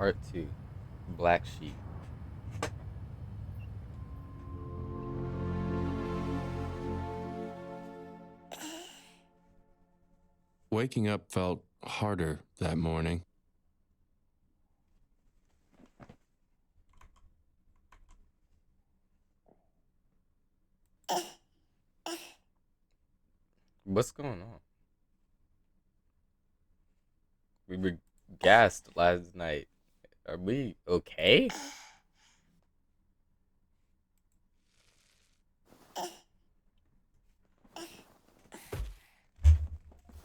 Part 2. Black Sheep. Waking up felt harder that morning. What's going on? We were gassed last night. Are we okay?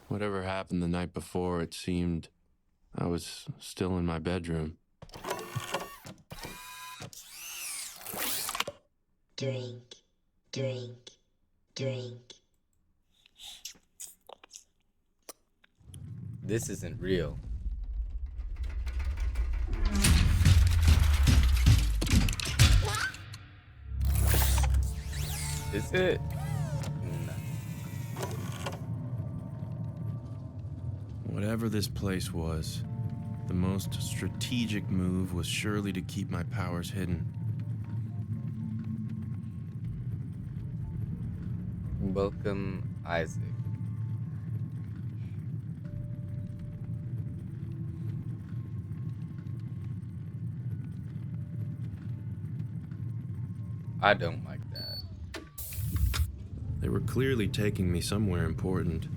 Whatever happened the night before, it seemed I was still in my bedroom. Drink, drink, drink. This isn't real. Is it? No. Whatever this place was, the most strategic move was surely to keep my powers hidden. Welcome, Isaac. I don't like that. They were clearly taking me somewhere important.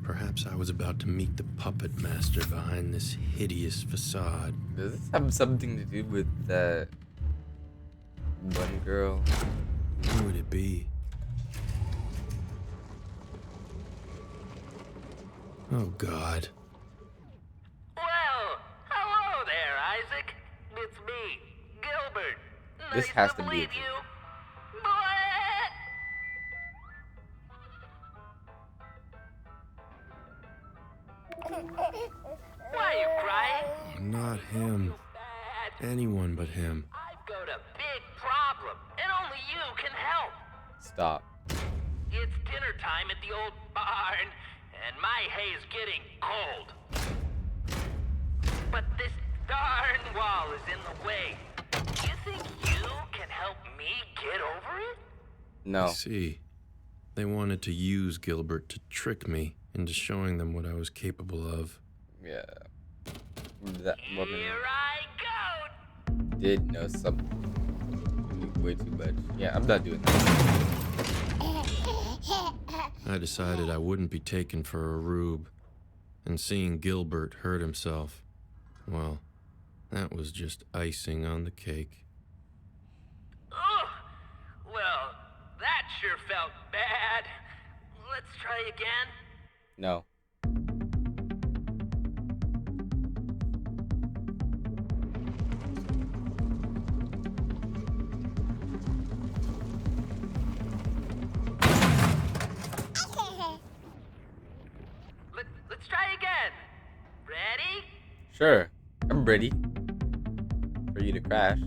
Perhaps I was about to meet the puppet master behind this hideous facade. Does this have something to do with that one girl? Who would it be? Oh, God. Well, hello there, Isaac. It's me, Gilbert. This Nice has to to be meet it. you. Why are you crying? Not him. Bad. Anyone but him. I've got a big problem, and only you can help. Stop. It's dinner time at the old barn, and my hay's getting cold. But this darn wall is in the way. You think you can help me get over it? No. I see. They wanted to use Gilbert to trick me into showing them what I was capable of. Yeah. That woman Here I go. did know something way too much. Yeah, I'm not doing that. I decided I wouldn't be taken for a rube, and seeing Gilbert hurt himself, well, that was just icing on the cake. Ugh. Well, that sure felt bad. Let's try again. No. Let's try again. Ready? Sure. I'm ready for you to crash.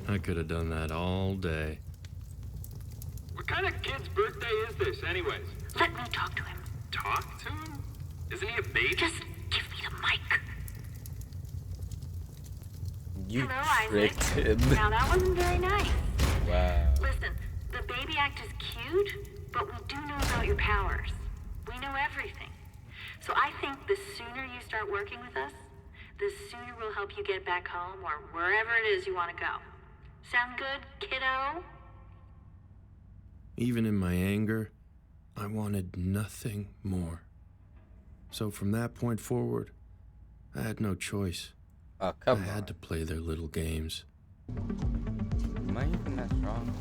I could have done that all day. What kind of kid's birthday is this, anyways? Let me talk to him. Talk to him? Isn't he a baby? Just give me the mic. You Hello, tricked Isaac. him. Now that wasn't very nice. Wow. Listen, the baby act is cute, but we do know about your powers. We know everything. So I think the sooner you start working with us, the sooner we'll help you get back home or wherever it is you want to go. Sound good, kiddo? Even in my anger, I wanted nothing more. So from that point forward, I had no choice. Oh, I come on. had to play their little games. Am I even that strong?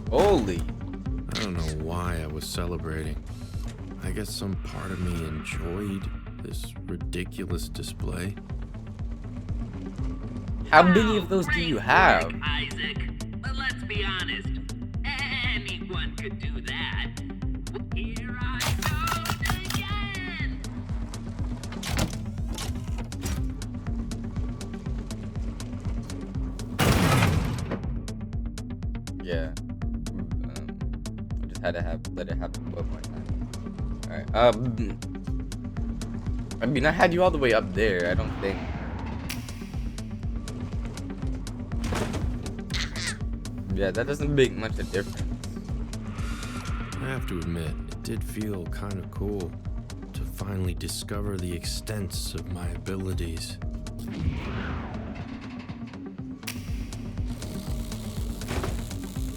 Holy. I don't know why I was celebrating. I guess some part of me enjoyed this ridiculous display. How many of those do you have? Great work, Isaac. But let's be honest. Anyone could do that. Here I go again. Yeah. I just had to let it happen one more time. All right. I mean, I had you all the way up there. I don't think. Yeah, that doesn't make much a difference. I have to admit, it did feel kind of cool to finally discover the extents of my abilities.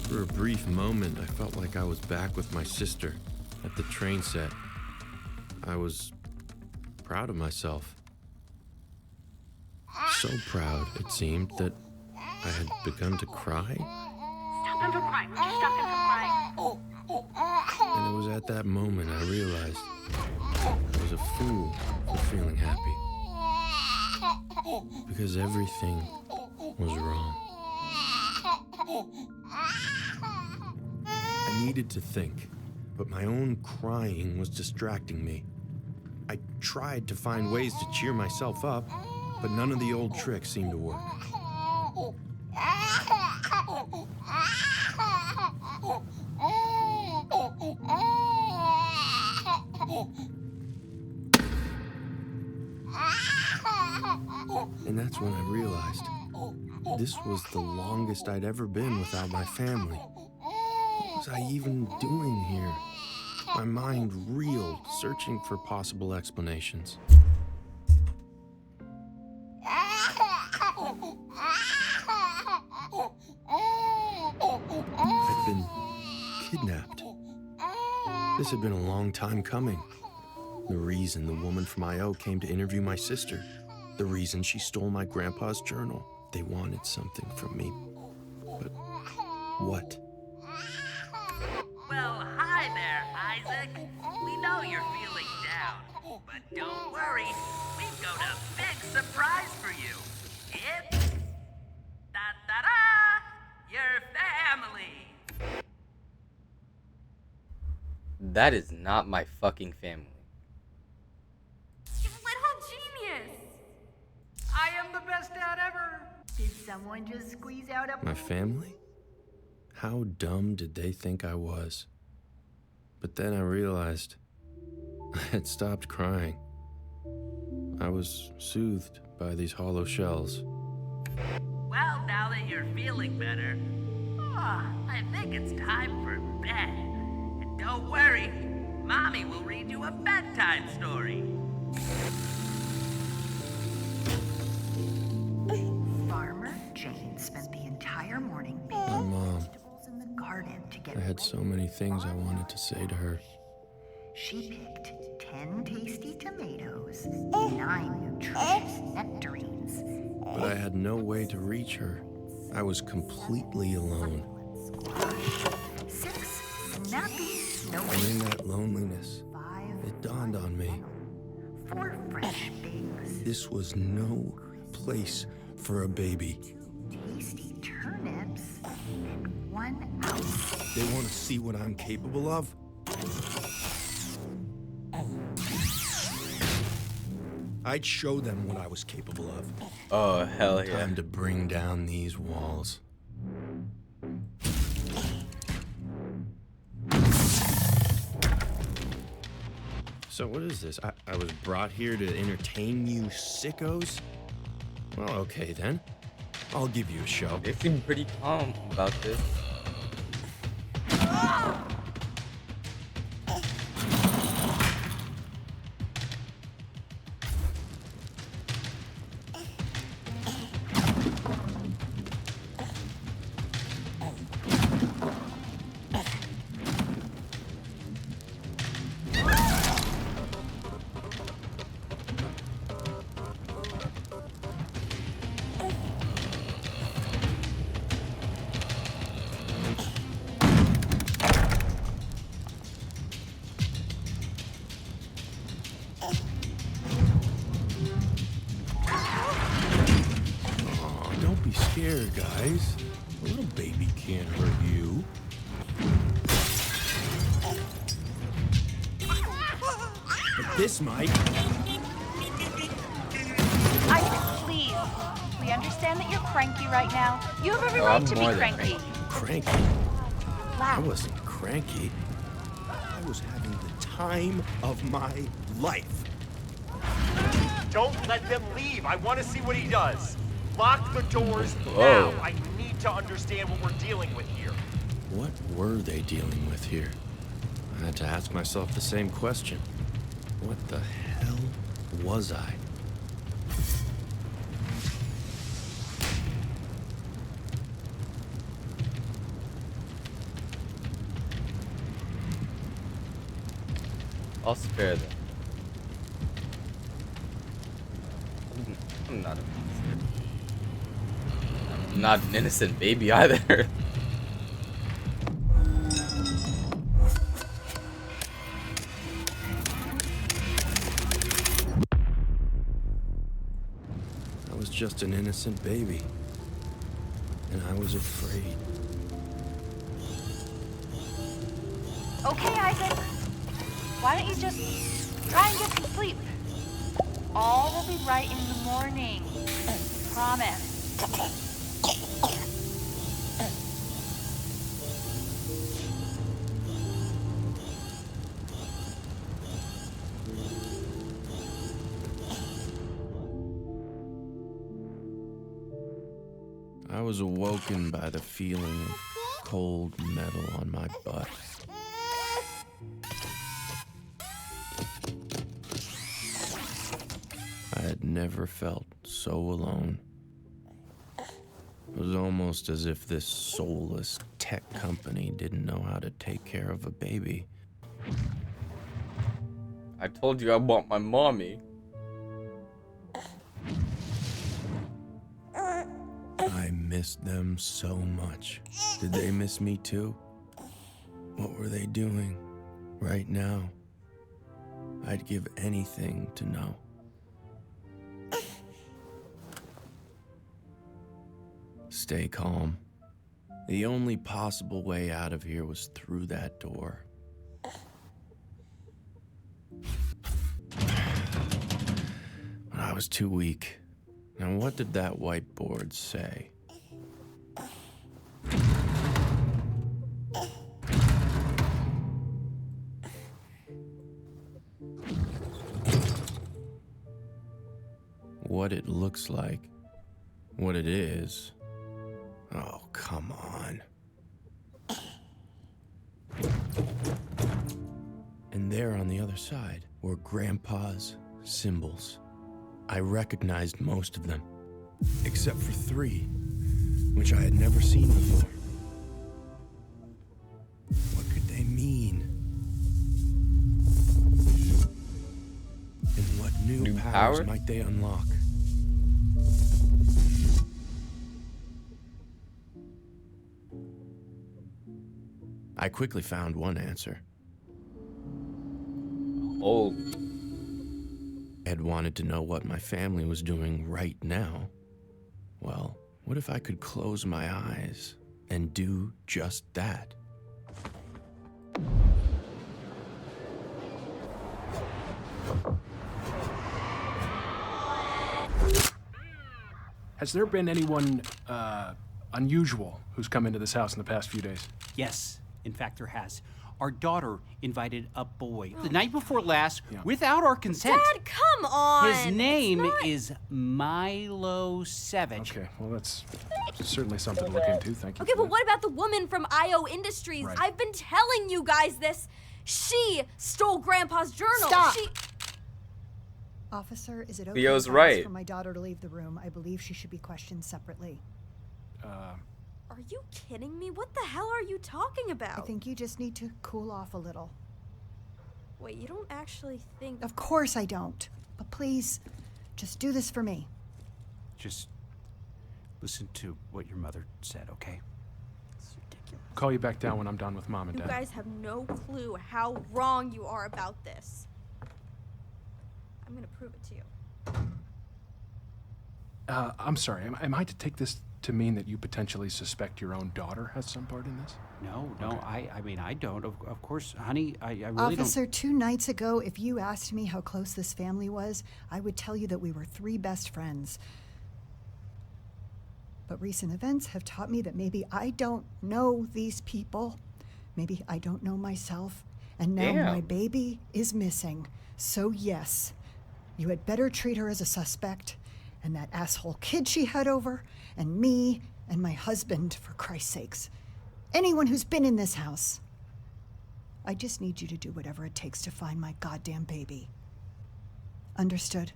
For a brief moment, I felt like I was back with my sister at the train set. I was proud of myself. So proud, it seemed, that I had begun to cry. Stop him from crying. Would you stop him from crying? And it was at that moment I realized I was a fool for feeling happy. Because everything was wrong. I needed to think, but my own crying was distracting me. I tried to find ways to cheer myself up, but none of the old tricks seemed to work. And that's when I realized this was the longest I'd ever been without my family. What was I even doing here? My mind reeled, searching for possible explanations. I'd been kidnapped. This had been a long time coming. The reason the woman from I.O. came to interview my sister. The reason she stole my grandpa's journal. They wanted something from me. But what? Well, hi there, Isaac. We know you're feeling down, but don't worry. We've got a big surprise for you. It's your family. That is not my fucking family. You little genius. I am the best dad ever. Did someone just squeeze out a... My family? How dumb did they think I was? But then I realized I had stopped crying. I was soothed by these hollow shells. Well, now that you're feeling better, I think it's time for bed. And don't worry, Mommy will read you a bedtime story. Farmer Jane spent the entire morning My picking mom. vegetables in the garden to get I had so many things I wanted to say to her. She picked 10 tasty tomatoes, 9 nutritious nectarines, But I had no way to reach her. I was completely alone. 6 snappy snow And in that loneliness, 5 it dawned on me, 4 fresh figs, this was no place for a baby. 2 tasty turnips, and 1 ounce. They want to see what I'm capable of? I'd show them what I was capable of. Oh, hell yeah. Time to bring down these walls. So what is this? I was brought here to entertain you sickos? Well, okay then. I'll give you a show. They seem pretty calm about this. Don't be scared, guys. A little baby can't hurt you. But this might. Isaac, please. We understand that you're cranky right now. You have every Oh, right I'm to be more than cranky. cranky. cranky. I wasn't cranky. I was having the time of my life. Don't let them leave. I want to see what he does. Lock the doors Whoa. now. I need to understand what we're dealing with here. What were they dealing with here? I had to ask myself the same question. What the hell was I? I'll spare them. I'm not a monster. I'm not an innocent baby either. I was just an innocent baby. And I was afraid. Okay, Isaac. Why don't you just try and get some sleep? All will be right in the morning. Promise. I was awoken by the feeling of cold metal on my butt. I had never felt so alone. It was almost as if this soulless tech company didn't know how to take care of a baby. I told you I want my mommy. I missed them so much. Did they miss me too? What were they doing right now? I'd give anything to know. Stay calm. The only possible way out of here was through that door. But I was too weak. Now, what did that whiteboard say? What it looks like. What it is. Oh, come on. And there on the other side were Grandpa's symbols. I recognized most of them, except for 3, which I had never seen before. What could they mean? And what new powers might they unlock? I quickly found one answer. Oh. Ed wanted to know what my family was doing right now. Well, what if I could close my eyes and do just that? Has there been anyone unusual who's come into this house in the past few days? Yes, in fact, there has. Our daughter invited a boy the night before last without our consent. Dad, come on! His name is Milo Savage. Okay, well, that's certainly something to look into. Thank you. Okay, but what about the woman from IO Industries? Right. I've been telling you guys this. She stole Grandpa's journal. Stop! She... Officer, is it okay Theo's if I right. ask for my daughter to leave the room? I believe she should be questioned separately. Are you kidding me? What the hell are you talking about? I think you just need to cool off a little. Wait, you don't actually think... Of course I don't. But please, just do this for me. Just listen to what your mother said, okay? It's ridiculous. Call you back down when I'm done with Mom and You Dad. guys have no clue how wrong you are about this. I'm gonna prove it to you. I'm sorry, am I to take this to mean that you potentially suspect your own daughter has some part in this? No, I mean, I don't. Of course, honey, I really Officer, 2 nights ago, if you asked me how close this family was, I would tell you that we were 3 best friends. But recent events have taught me that maybe I don't know these people. Maybe I don't know myself. And now my baby is missing. So yes, you had better treat her as a suspect. And that asshole kid she had over. And me and my husband, for Christ's sakes. Anyone who's been in this house. I just need you to do whatever it takes to find my goddamn baby. Understood?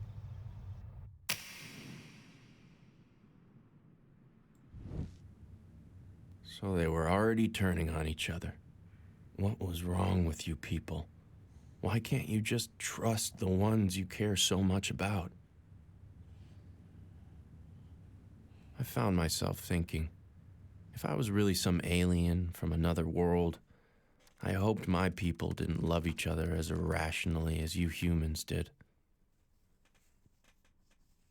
So they were already turning on each other. What was wrong with you people? Why can't you just trust the ones you care so much about? I found myself thinking, if I was really some alien from another world, I hoped my people didn't love each other as irrationally as you humans did.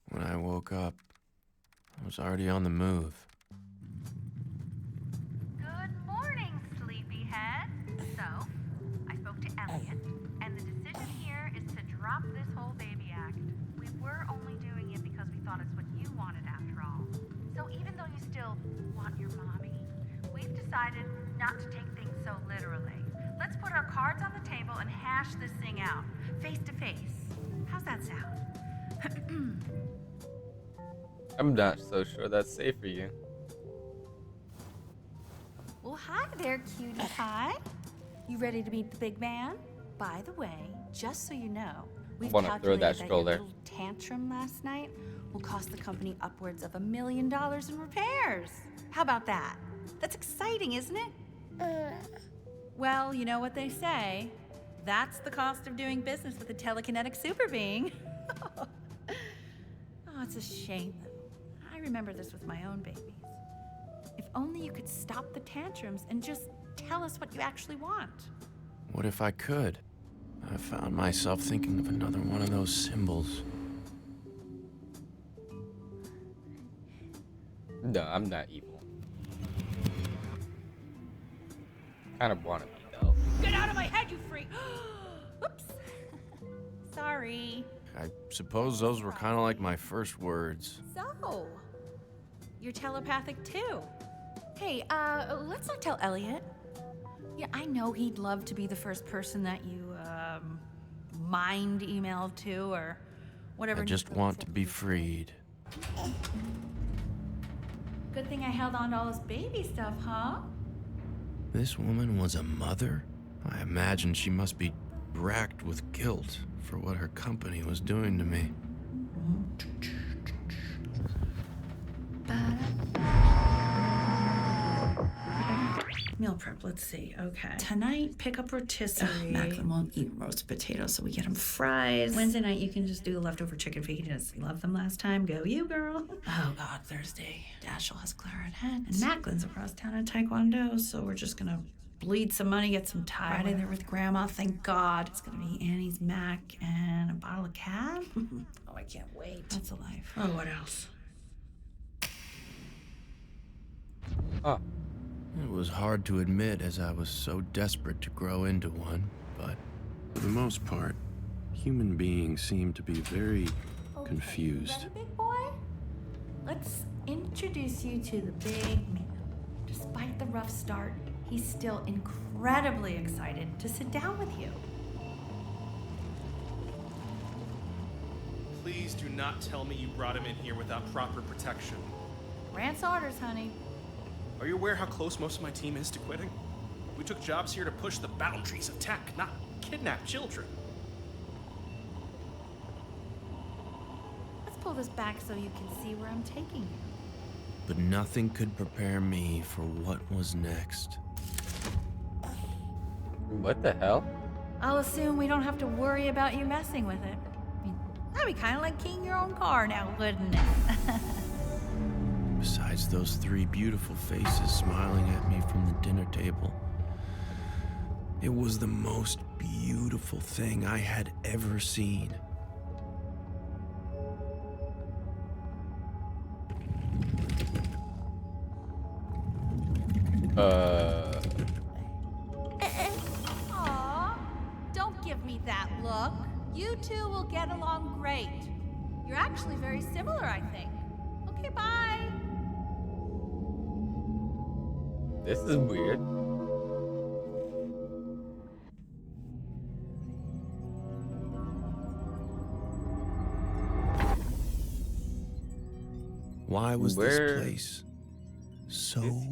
When I woke up, I was already on the move. Good morning, sleepyhead. So, I spoke to Elliot, and the decision here is to drop this whole baby act. We were only doing it because we thought it's what you wanted after all. So even though you still want your mommy, we've decided not to take things so literally. Let's put our cards on the table and hash this thing out, face to face. How's that sound? I'm not so sure that's safe for you. Well, hi there, cutie pie. You ready to meet the big man? By the way, just so you know, we've Wanna throw calculated that that stroller. your little tantrum last night will cost the company upwards of $1 million in repairs. How about that? That's exciting, isn't it? Well, you know what they say. That's the cost of doing business with a telekinetic super being. Oh, it's a shame. I remember this with my own babies. If only you could stop the tantrums and just tell us what you actually want. What if I could? I found myself thinking of another one of those symbols. No, I'm not evil. Kind of want to be, though. Get out of my head, you freak! Oops. Sorry. I suppose those were kind of like my first words. So, you're telepathic too. Hey, let's not tell Elliot. Yeah, I know he'd love to be the first person that you, mind emailed to or whatever. I just want to be freed. Good thing I held on to all this baby stuff, huh? This woman was a mother? I imagine she must be racked with guilt for what her company was doing to me. Meal prep, let's see. Okay. Tonight, pick up rotisserie. Macklin won't eat roast potatoes, so we get him fries. Wednesday night, you can just do the leftover chicken fajitas. You loved them last time. Go you, girl. Oh, God, Thursday. Dashel has clarinet. And Macklin's across town at Taekwondo, so we're just gonna bleed some money, get some Thai. Friday there with Grandma, thank God. It's gonna be Annie's mac and a bottle of cab. Oh, I can't wait. That's a life. Oh, what else? Oh. It was hard to admit as I was so desperate to grow into one, but for the most part, human beings seem to be very confused. Ready, big boy? Let's introduce you to the big man. Despite the rough start, he's still incredibly excited to sit down with you. Please do not tell me you brought him in here without proper protection. Grant's orders, honey. Are you aware how close most of my team is to quitting? We took jobs here to push the boundaries of tech, not kidnap children. Let's pull this back so you can see where I'm taking you. But nothing could prepare me for what was next. What the hell? I'll assume we don't have to worry about you messing with it. I mean, that'd be kind of like keying your own car now, wouldn't it? Besides those three beautiful faces smiling at me from the dinner table, it was the most beautiful thing I had ever seen. Aw, don't give me that look. You two will get along great. You're actually very similar, I think. Okay, bye. This is weird. Why was Where this place so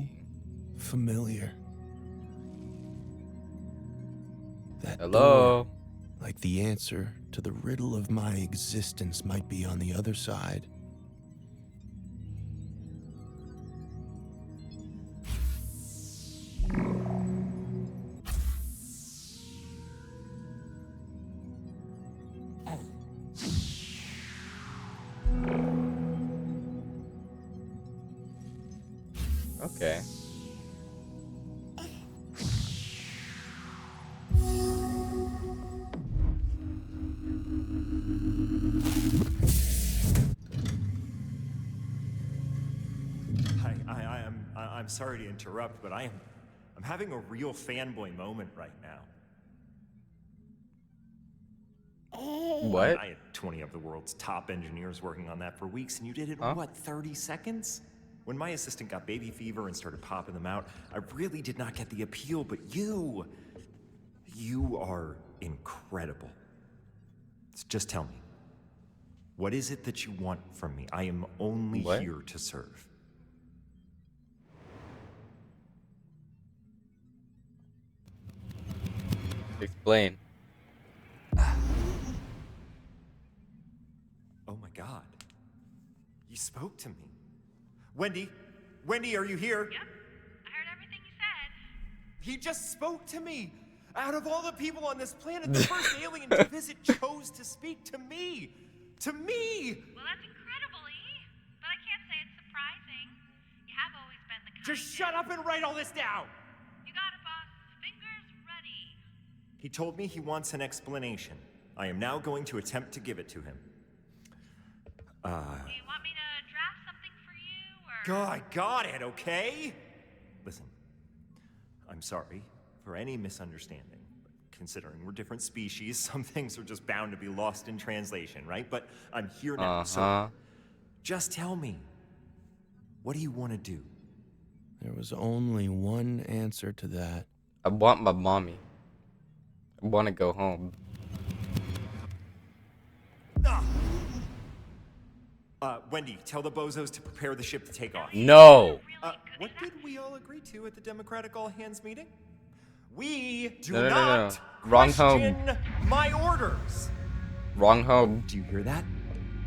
familiar? That Hello? door, like the answer to the riddle of my existence, might be on the other side. Okay. I'm sorry to interrupt, but I'm having a real fanboy moment right now. What? I had 20 of the world's top engineers working on that for weeks, and you did it Huh? in, what, 30 seconds? When my assistant got baby fever and started popping them out, I really did not get the appeal, but you are incredible. So just tell me, what is it that you want from me? I am only What? here to serve. Explain. Oh my God. You spoke to me. Wendy? Wendy, are you here? Yep, I heard everything you said. He just spoke to me. Out of all the people on this planet, the first alien to visit chose to speak to me. To me! Well, that's incredible, E. But I can't say it's surprising. You have always been the kind. Just shut up and write all this down! You got it, boss. Fingers ready. He told me he wants an explanation. I am now going to attempt to give it to him. Do you want me to draft something for you, or? God, got it, okay? Listen, I'm sorry for any misunderstanding. Considering we're different species, some things are just bound to be lost in translation, right? But I'm here now, so just tell me, what do you want to do? There was only one answer to that. I want my mommy. I want to go home. Wendy, tell the bozos to prepare the ship to take off. No. What did we all agree to at the Democratic All-Hands meeting? We do No. not Wrong question home. my orders. Wrong home. Do you hear that?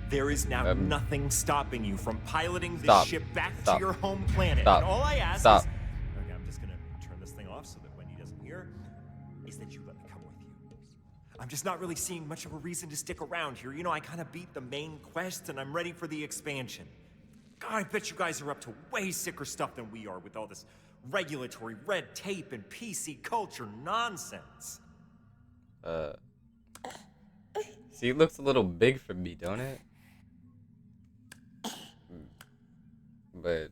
There is now nothing stopping you from piloting this Stop. ship back Stop. to your home planet. Stop. And all I ask Stop. is... Okay, I'm just gonna turn this thing off so that Wendy doesn't hear. Is that you let me come with you. I'm just not really seeing much of a reason to stick around here. You know, I kind of beat the main quest and I'm ready for the expansion. God, I bet you guys are up to way sicker stuff than we are with all this regulatory red tape and PC culture nonsense. See, it looks a little big for me, don't it? But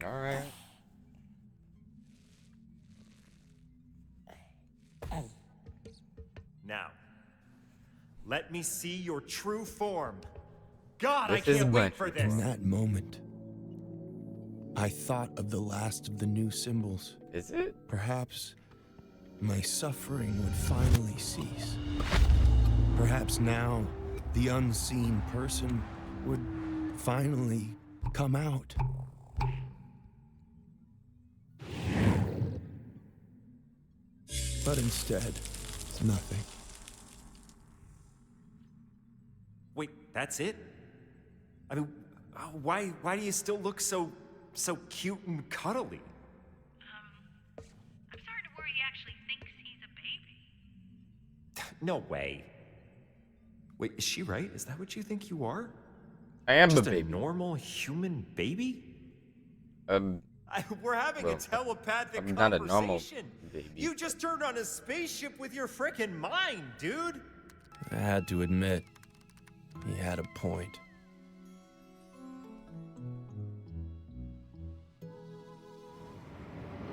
all right. Now, let me see your true form. God, This I can't is wait for this. In that moment, I thought of the last of the new symbols. Is it? Perhaps my suffering would finally cease. Perhaps now the unseen person would finally come out. But instead, nothing. Wait, that's it? I mean, why do you still look so cute and cuddly? I'm starting to worry he actually thinks he's a baby. No way. Wait, is she right? Is that what you think you are? I am Just a baby. normal human baby? We're having well, a telepathic I'm conversation. not a normal baby. You just turned on a spaceship with your frickin' mind, dude. I had to admit, he had a point.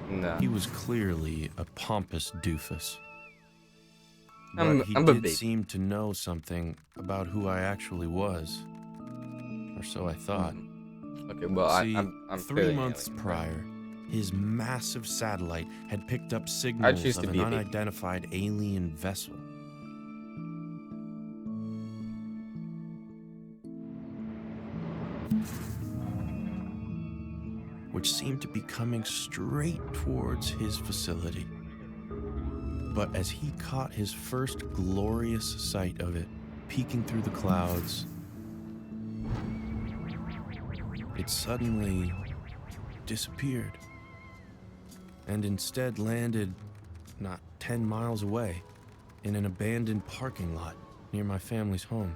No. He was clearly a pompous doofus. I'm But he a did baby. seem to know something about who I actually was. Or so I thought. Okay, well, See, I'm 3 months prior, his massive satellite had picked up signals choose of to an be a baby. unidentified alien vessel. Which seemed to be coming straight towards his facility. But as he caught his first glorious sight of it, peeking through the clouds, it suddenly disappeared and instead landed not 10 miles away in an abandoned parking lot near my family's home.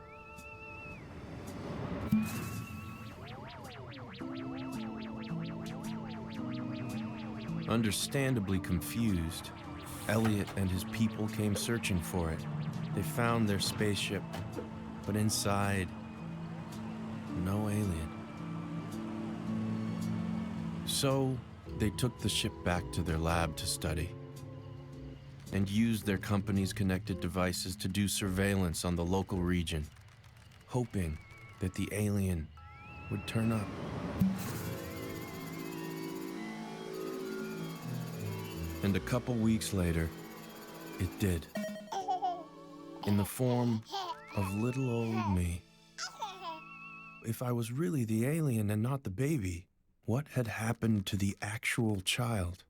Understandably confused, Elliot and his people came searching for it. They found their spaceship, but inside, no alien. So, they took the ship back to their lab to study and used their company's connected devices to do surveillance on the local region, hoping that the alien would turn up. And a couple weeks later, it did. In the form of little old me. If I was really the alien and not the baby, what had happened to the actual child?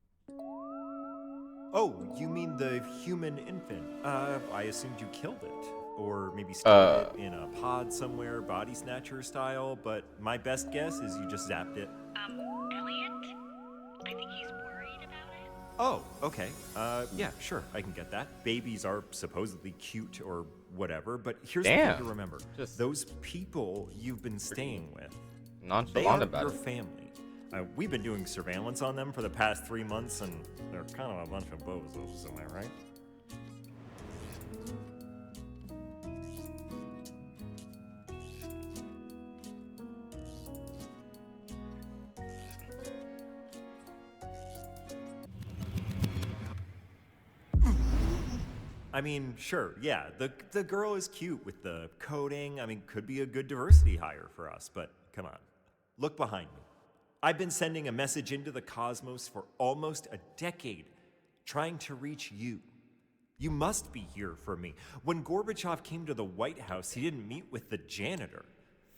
Oh, you mean the human infant? I assumed you killed it. Or maybe stored it in a pod somewhere, body snatcher style, but my best guess is you just zapped it. Elliot? I think he's worried about it. Oh, okay. Yeah, sure, I can get that. Babies are supposedly cute or whatever, but here's the thing to remember. Those people you've been staying with, they are your family. We've been doing surveillance on them for the past 3 months, and they're kind of a bunch of bozos, am I right? I mean, sure, yeah, the girl is cute with the coding. I mean, could be a good diversity hire for us, but come on. Look behind me. I've been sending a message into the cosmos for almost a decade, trying to reach you. You must be here for me. When Gorbachev came to the White House, he didn't meet with the janitor.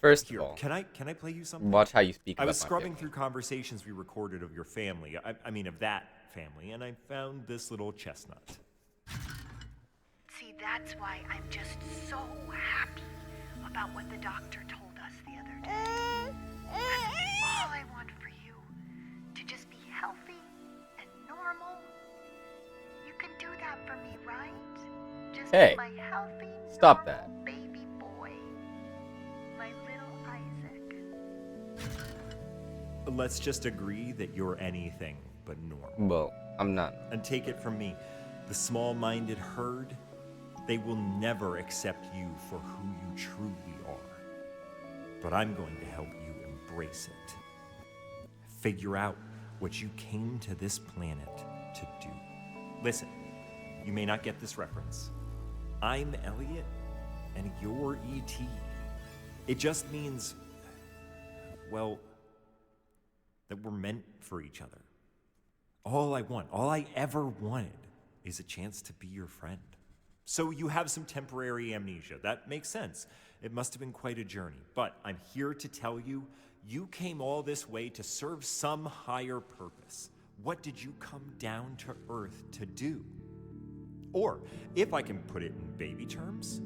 First of all, can I play you something? Watch how you speak I about was my scrubbing family. through conversations we recorded of your family. I mean, of that family, and I found this little chestnut. See, that's why I'm just so happy about what the doctor told us the other day. That's all I want for you, to just be healthy and normal. You can do that for me, right? Just Hey, my healthy, stop that. baby boy, my little Isaac. Let's just agree that you're anything but normal. Well, I'm not. And take it from me, the small-minded herd, they will never accept you for who you truly are. But I'm going to help you embrace it. Figure out what you came to this planet to do. Listen, you may not get this reference. I'm Elliot, and you're E.T. It just means, well, that we're meant for each other. All I ever wanted, is a chance to be your friend. So you have some temporary amnesia. That makes sense. It must have been quite a journey. But I'm here to tell you, you came all this way to serve some higher purpose. What did you come down to Earth to do? Or, if I can put it in baby terms,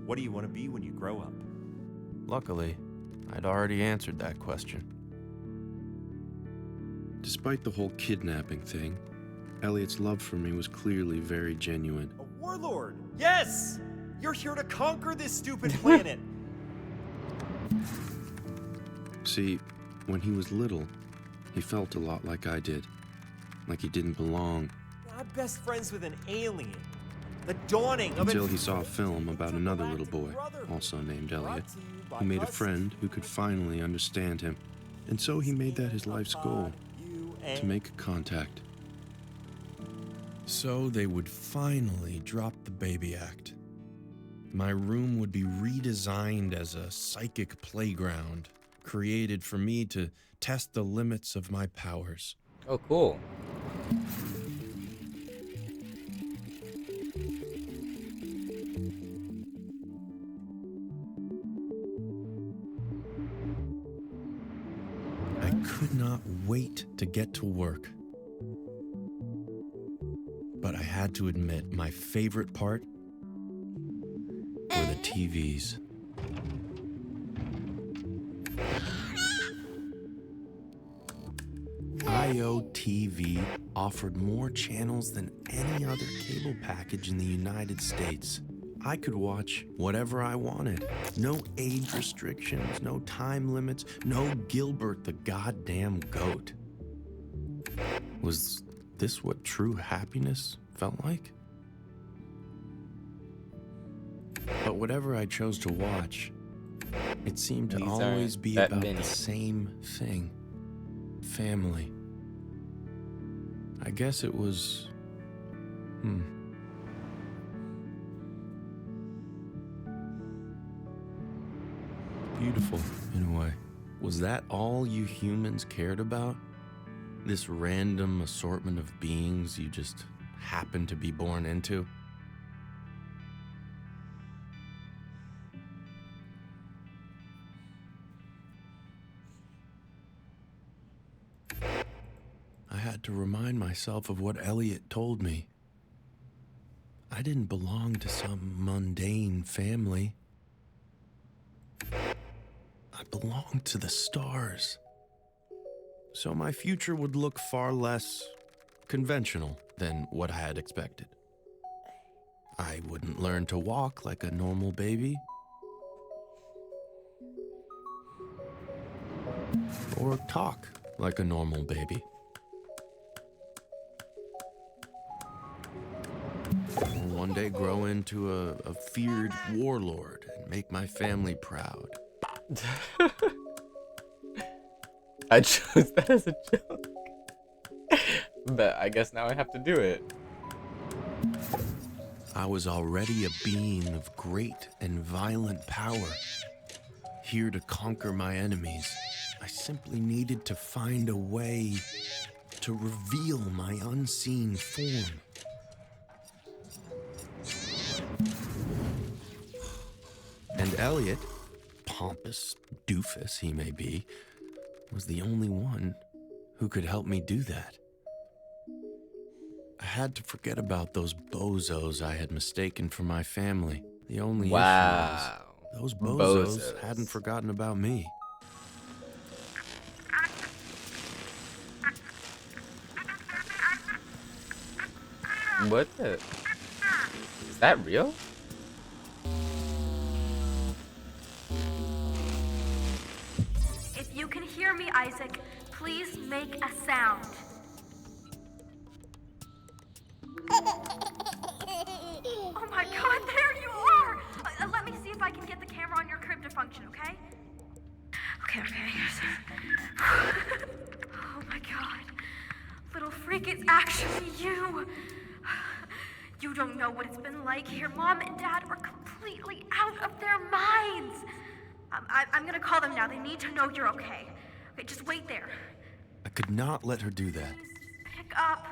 what do you want to be when you grow up? Luckily, I'd already answered that question. Despite the whole kidnapping thing, Elliot's love for me was clearly very genuine. A warlord! Yes! You're here to conquer this stupid planet! See, when he was little, he felt a lot like I did. Like he didn't belong. I'm best friends with an alien. The dawning of Until he saw a film about another little boy, also named Elliot, who made a friend who could finally understand him. And so he made that his life's goal, to make contact. So they would finally drop the baby act. My room would be redesigned as a psychic playground, created for me to test the limits of my powers. Oh, cool. I could not wait to get to work. But I had to admit, my favorite part were the TVs. IOTV offered more channels than any other cable package in the United States. I could watch whatever I wanted. No age restrictions, no time limits, no Gilbert the goddamn goat. Was this what true happiness felt like? But whatever I chose to watch, it seemed to always be about the same thing. Family. I guess it was... beautiful, in a way. Was that all you humans cared about? This random assortment of beings you just happened to be born into? I had to remind myself of what Elliot told me. I didn't belong to some mundane family. I belonged to the stars. So my future would look far less conventional than what I had expected. I wouldn't learn to walk like a normal baby. Or talk like a normal baby. Or one day grow into a feared warlord and make my family proud. I chose that as a joke. But I guess now I have to do it. I was already a being of great and violent power, here to conquer my enemies. I simply needed to find a way to reveal my unseen form. And Elliot, pompous doofus he may be, was the only one who could help me do that. I had to forget about those bozos I had mistaken for my family. The only issue was those bozos hadn't forgotten about me. What the? Is that real? If you can hear me, Isaac, please make a sound. Oh my god, there you are! Let me see if I can get the camera on your crib to function, okay? Okay. Oh my god. Little freak, it's actually you. You don't know what it's been like here. Mom and Dad are completely out of their minds. I'm gonna call them now. They need to know you're okay. Okay, just wait there. I could not let her do that. Pick up.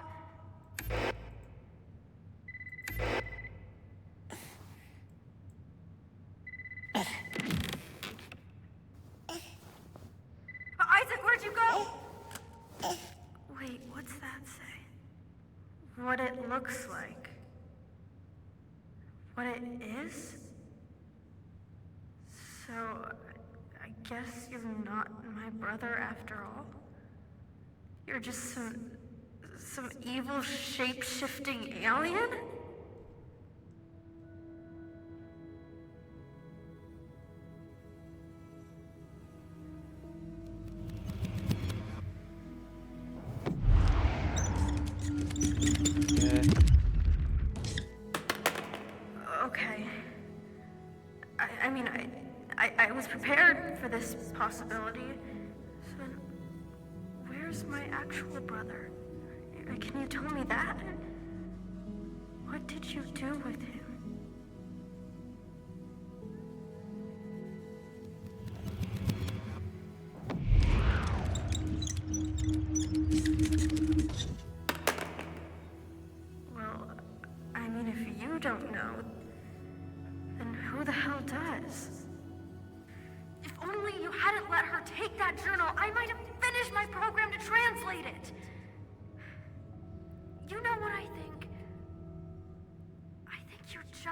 Isaac, where'd you go? Wait, what's that say? What it looks like. What it is? So, I guess you're not my brother after all? You're just some evil shape-shifting alien? Okay. I was prepared for this possibility. So then, where's my actual brother? Can you tell me that? What did you do with him?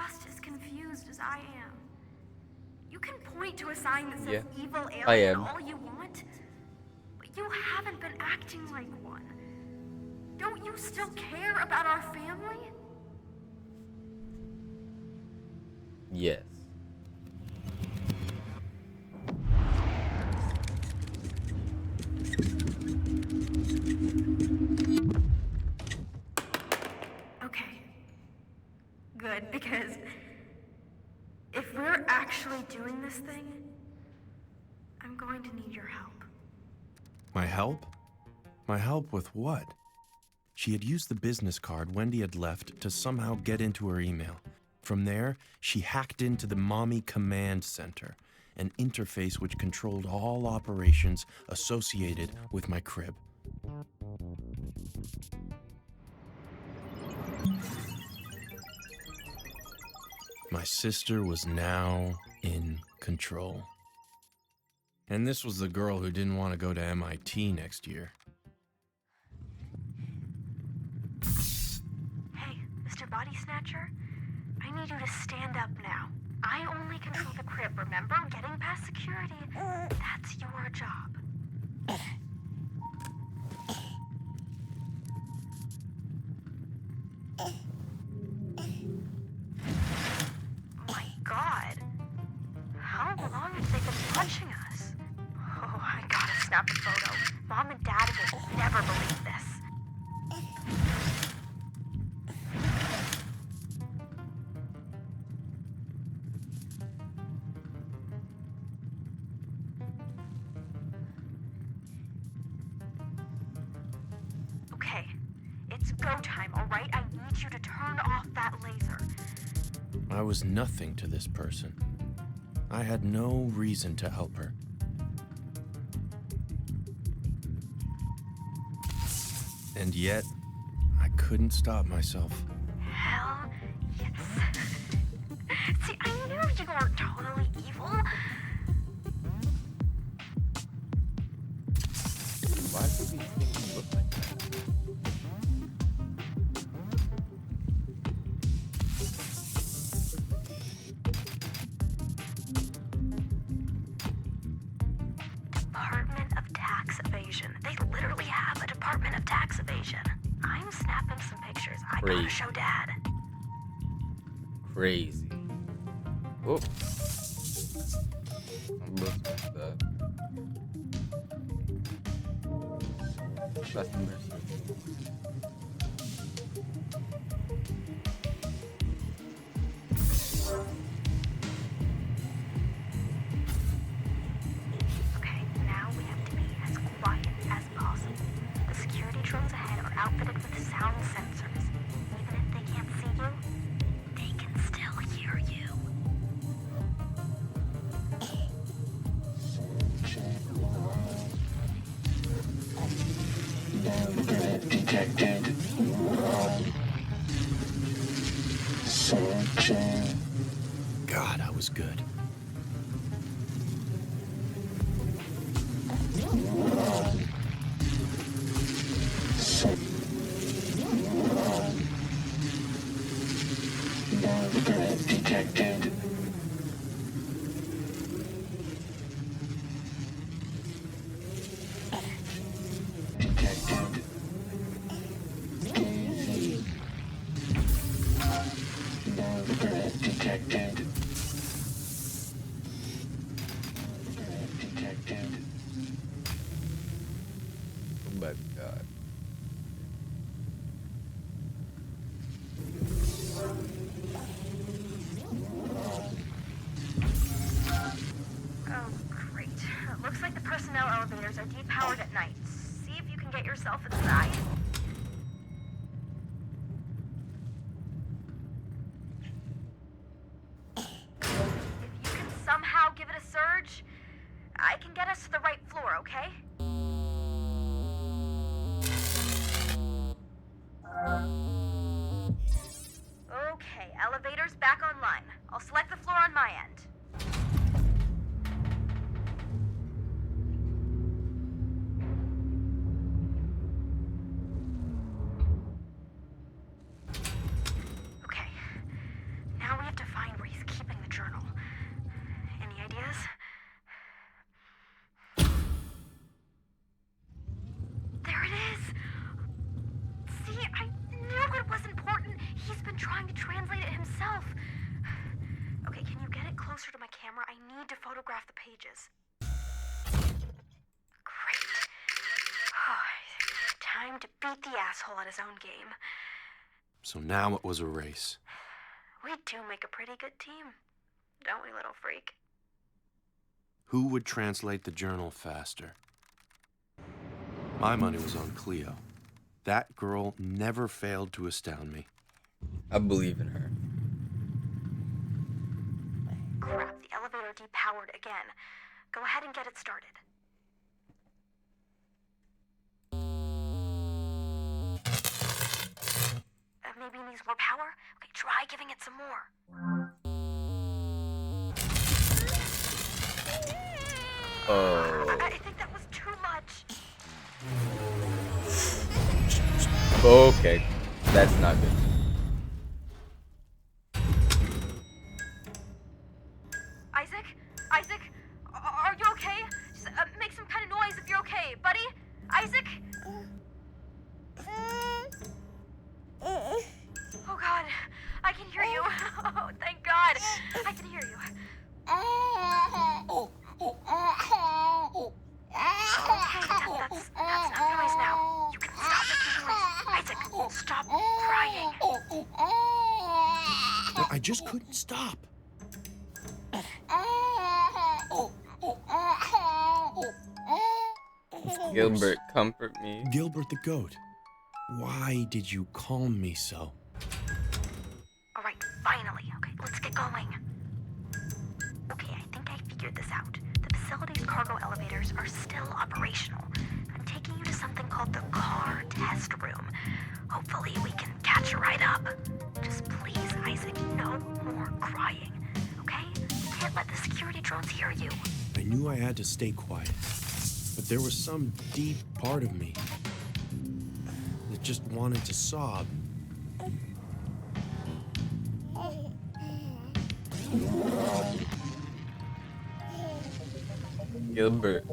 just as confused as I am. You can point to a sign that says Yeah, evil I alien am. all you want, but you haven't been acting like one. Don't you still care about our family? Yes. Okay. Good, because if we're actually doing this thing, I'm going to need your help. My help? My help with what? She had used the business card Wendy had left to somehow get into her email. From there, she hacked into the Mommy Command Center, an interface which controlled all operations associated with my crib. My sister was now in control. And this was the girl who didn't want to go to MIT next year. Hey, Mr. Body Snatcher, I need you to stand up now. I only control the crib, remember? Getting past security, that's your job. My God. How long have they been watching us? Oh, I gotta snap a photo. Mom and Dad will never believe this. Okay, it's go time, all right? I need you to turn off that laser. I was nothing to this person. I had no reason to help her. And yet, I couldn't stop myself. Hell yes. See, I knew you weren't totally evil. Why do these things look like that? Department of Tax Evasion. They literally have a Department of Tax Evasion. I'm snapping some pictures. I Crazy. gotta show Dad. Crazy. Whoop. I'm looking at that. That's the mercy. Okay, now we have to be as quiet as possible. The security drones ahead are outfitted with sound sensors. Even if they can't see you, they can still hear you. Detected. Searching. God, I was good. Detected. Detected. Easy. No threat detected. Detected. Oh my God. Oh, great. Looks like the personnel elevators are depowered at night. See if you can get yourself inside. If you can somehow give it a surge, I can get us to the right floor, okay? Okay, elevators back online. I'll select the floor on my end. Okay, now we have pages. Great. Time to beat the asshole at his own game. So now it was a race. We do make a pretty good team, don't we, little freak? Who would translate the journal faster? My money was on Cleo. That girl never failed to astound me. I believe in her. Crap, the elevator depowered again. Go ahead and get it started. Maybe it needs more power? Okay, try giving it some more. Oh. I think that was too much. Okay. That's not good. Isaac, are you okay? Just make some kind of noise if you're okay, buddy. Isaac? Oh God, I can hear you. Oh, thank God, I can hear you. Okay, that's not noise now. You can stop making noise. Isaac, stop crying. I just couldn't stop. Gilbert, comfort me. Gilbert the goat, why did you calm me so? All right, finally. Okay, let's get going. Okay, I think I figured this out. The facility's cargo elevators are still operational. I'm taking you to something called the car test room. Hopefully we can catch you right up. Just please, Isaac, no more crying, okay? You can't let the security drones hear you. I knew I had to stay quiet, but there was some deep part of me that just wanted to sob. Gilbert.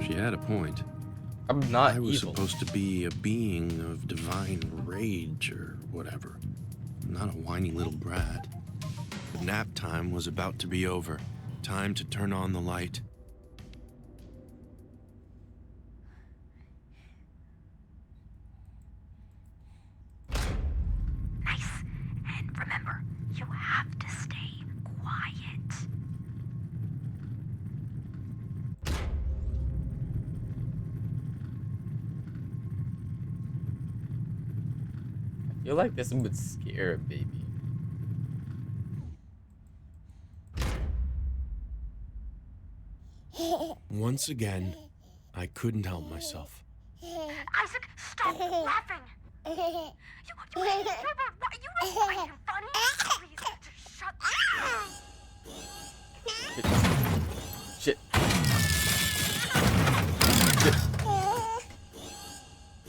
She had a point. I'm not I was evil. supposed to be a being of divine rage or whatever, not a whiny little brat. But nap time was about to be over. Time to turn on the light. Nice. And remember, you have to stay quiet. I feel like this would scare a baby. Once again, I couldn't help myself. Isaac, stop laughing. You don't find him funny. Please, just shut up. Shit.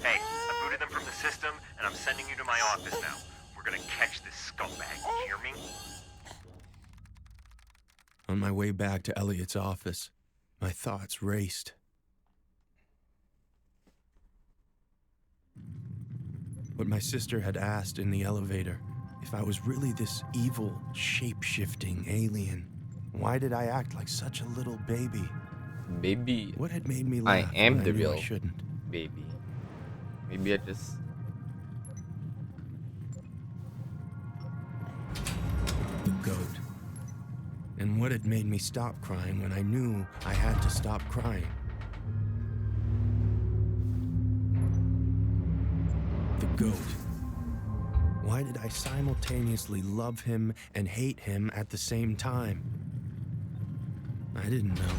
Hey, I booted them from the system, and I'm sending you to my office now. We're gonna catch this scumbag, you hear me? On my way back to Elliot's office, my thoughts raced. What my sister had asked in the elevator, if I was really this evil, shape-shifting alien, why did I act like such a little baby? Maybe what had made me I laugh am when the I knew real I shouldn't? baby. Maybe I just... The goat. And what had made me stop crying when I knew I had to stop crying? The goat. Why did I simultaneously love him and hate him at the same time? I didn't know.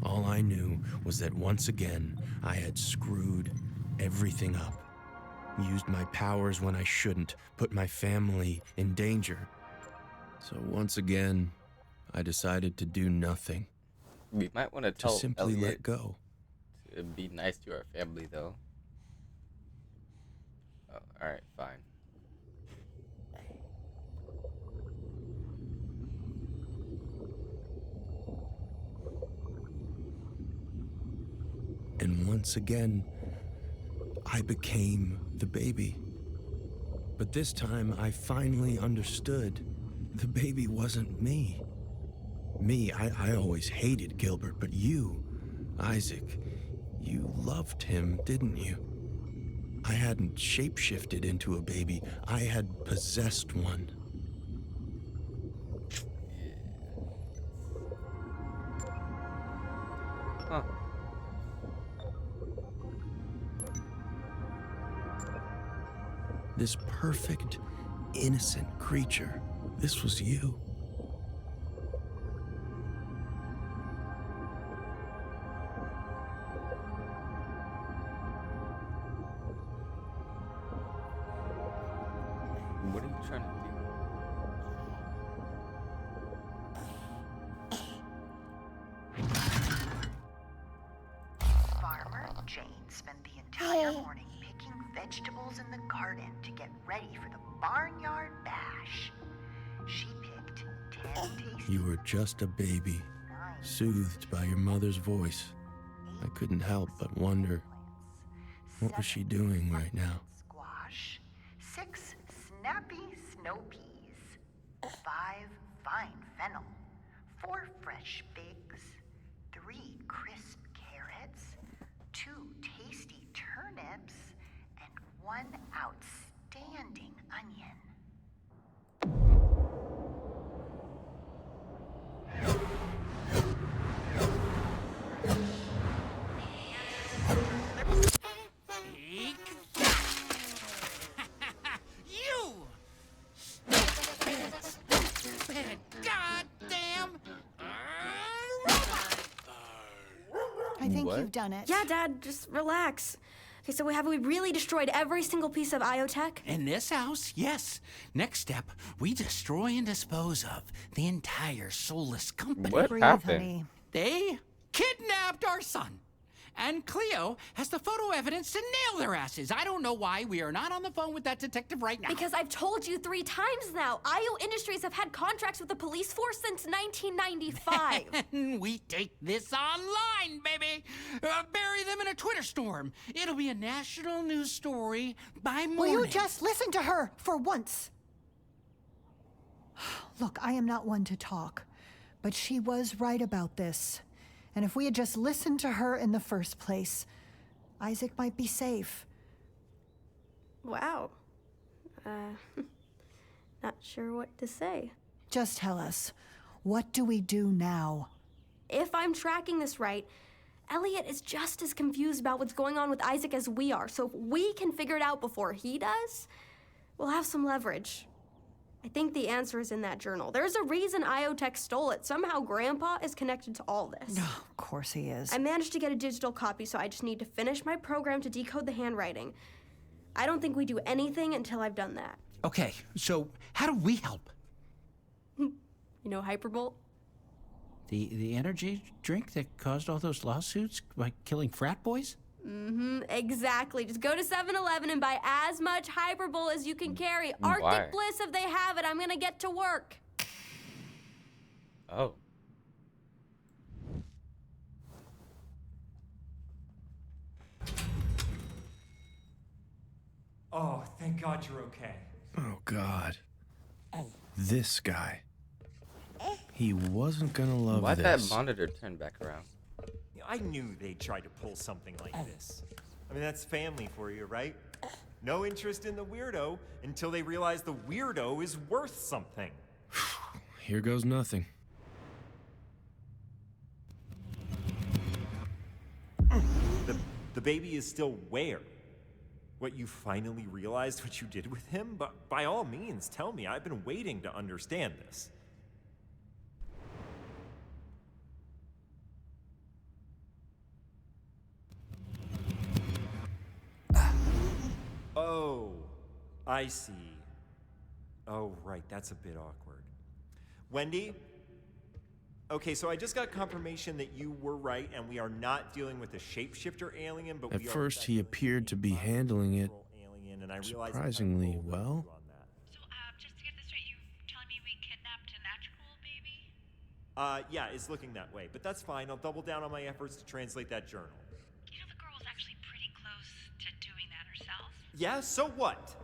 All I knew was that once again, I had screwed everything up. Used my powers when I shouldn't, put my family in danger. So once again, I decided to do nothing. We might want to To tell simply Elliot let go. to be nice to our family, though. Oh, all right, fine. And once again, I became the baby. But this time, I finally understood. The baby wasn't me. I always hated Gilbert, but you, Isaac, you loved him, didn't you? I hadn't shapeshifted into a baby. I had possessed one. Huh. This perfect, innocent creature. This was you. What are you trying to do? Farmer Jane spent the entire morning picking vegetables in the garden to get ready for the barnyard bash. She picked 10 tasty. You were just a baby, soothed by your mother's voice. I couldn't help but wonder, what was she doing right now? Squash, 6 snappy snow peas, 5 fine fennel, 4 fresh figs, 3 crisp carrots, 2 tasty turnips, and 1 outstanding onion. You! Stupid goddamn robot! I think you've done it. Yeah, Dad, just relax. Okay, so have we really destroyed every single piece of IoTech? In this house, yes. Next step, we destroy and dispose of the entire soulless company. What Breathe, happened? honey. They kidnapped our son. And Cleo has the photo evidence to nail their asses. I don't know why we are not on the phone with that detective right now. Because I've told you 3 times now. IO Industries have had contracts with the police force since 1995. And we take this online, baby. Bury them in a Twitter storm. It'll be a national news story by morning. Will you just listen to her for once? Look, I am not one to talk, but she was right about this. And if we had just listened to her in the first place, Isaac might be safe. Wow. Not sure what to say. Just tell us, what do we do now? If I'm tracking this right, Elliot is just as confused about what's going on with Isaac as we are. So if we can figure it out before he does, we'll have some leverage. I think the answer is in that journal. There's a reason IoTech stole it. Somehow Grandpa is connected to all this. Oh, of course he is. I managed to get a digital copy, so I just need to finish my program to decode the handwriting. I don't think we do anything until I've done that. Okay, so how do we help? You know Hyperbolt? The energy drink that caused all those lawsuits by killing frat boys? Mm-hmm, exactly. Just go to 7-Eleven and buy as much Hyperbolt as you can carry. Why? Arctic Bliss, if they have it, I'm gonna get to work. Oh. Oh, thank God you're okay. Oh, God. This guy. He wasn't gonna love Why'd this. that monitor turn back around? I knew they'd try to pull something like this. I mean, that's family for you, right? No interest in the weirdo until they realize the weirdo is worth something. Here goes nothing. The baby is still where? What, you finally realized what you did with him? But by all means, tell me. I've been waiting to understand this. Oh, I see. Oh, right, that's a bit awkward. Wendy, Okay, so I just got confirmation that you were right, and we are not dealing with a shapeshifter alien, but At we are first, he appeared to be handling it alien, and I realized surprisingly well. Just to get this straight, you telling me we kidnapped an actual baby? Yeah, it's looking that way, but that's fine. I'll double down on my efforts to translate that journal. You know, the girl was actually pretty close to doing that herself. Yeah, so what?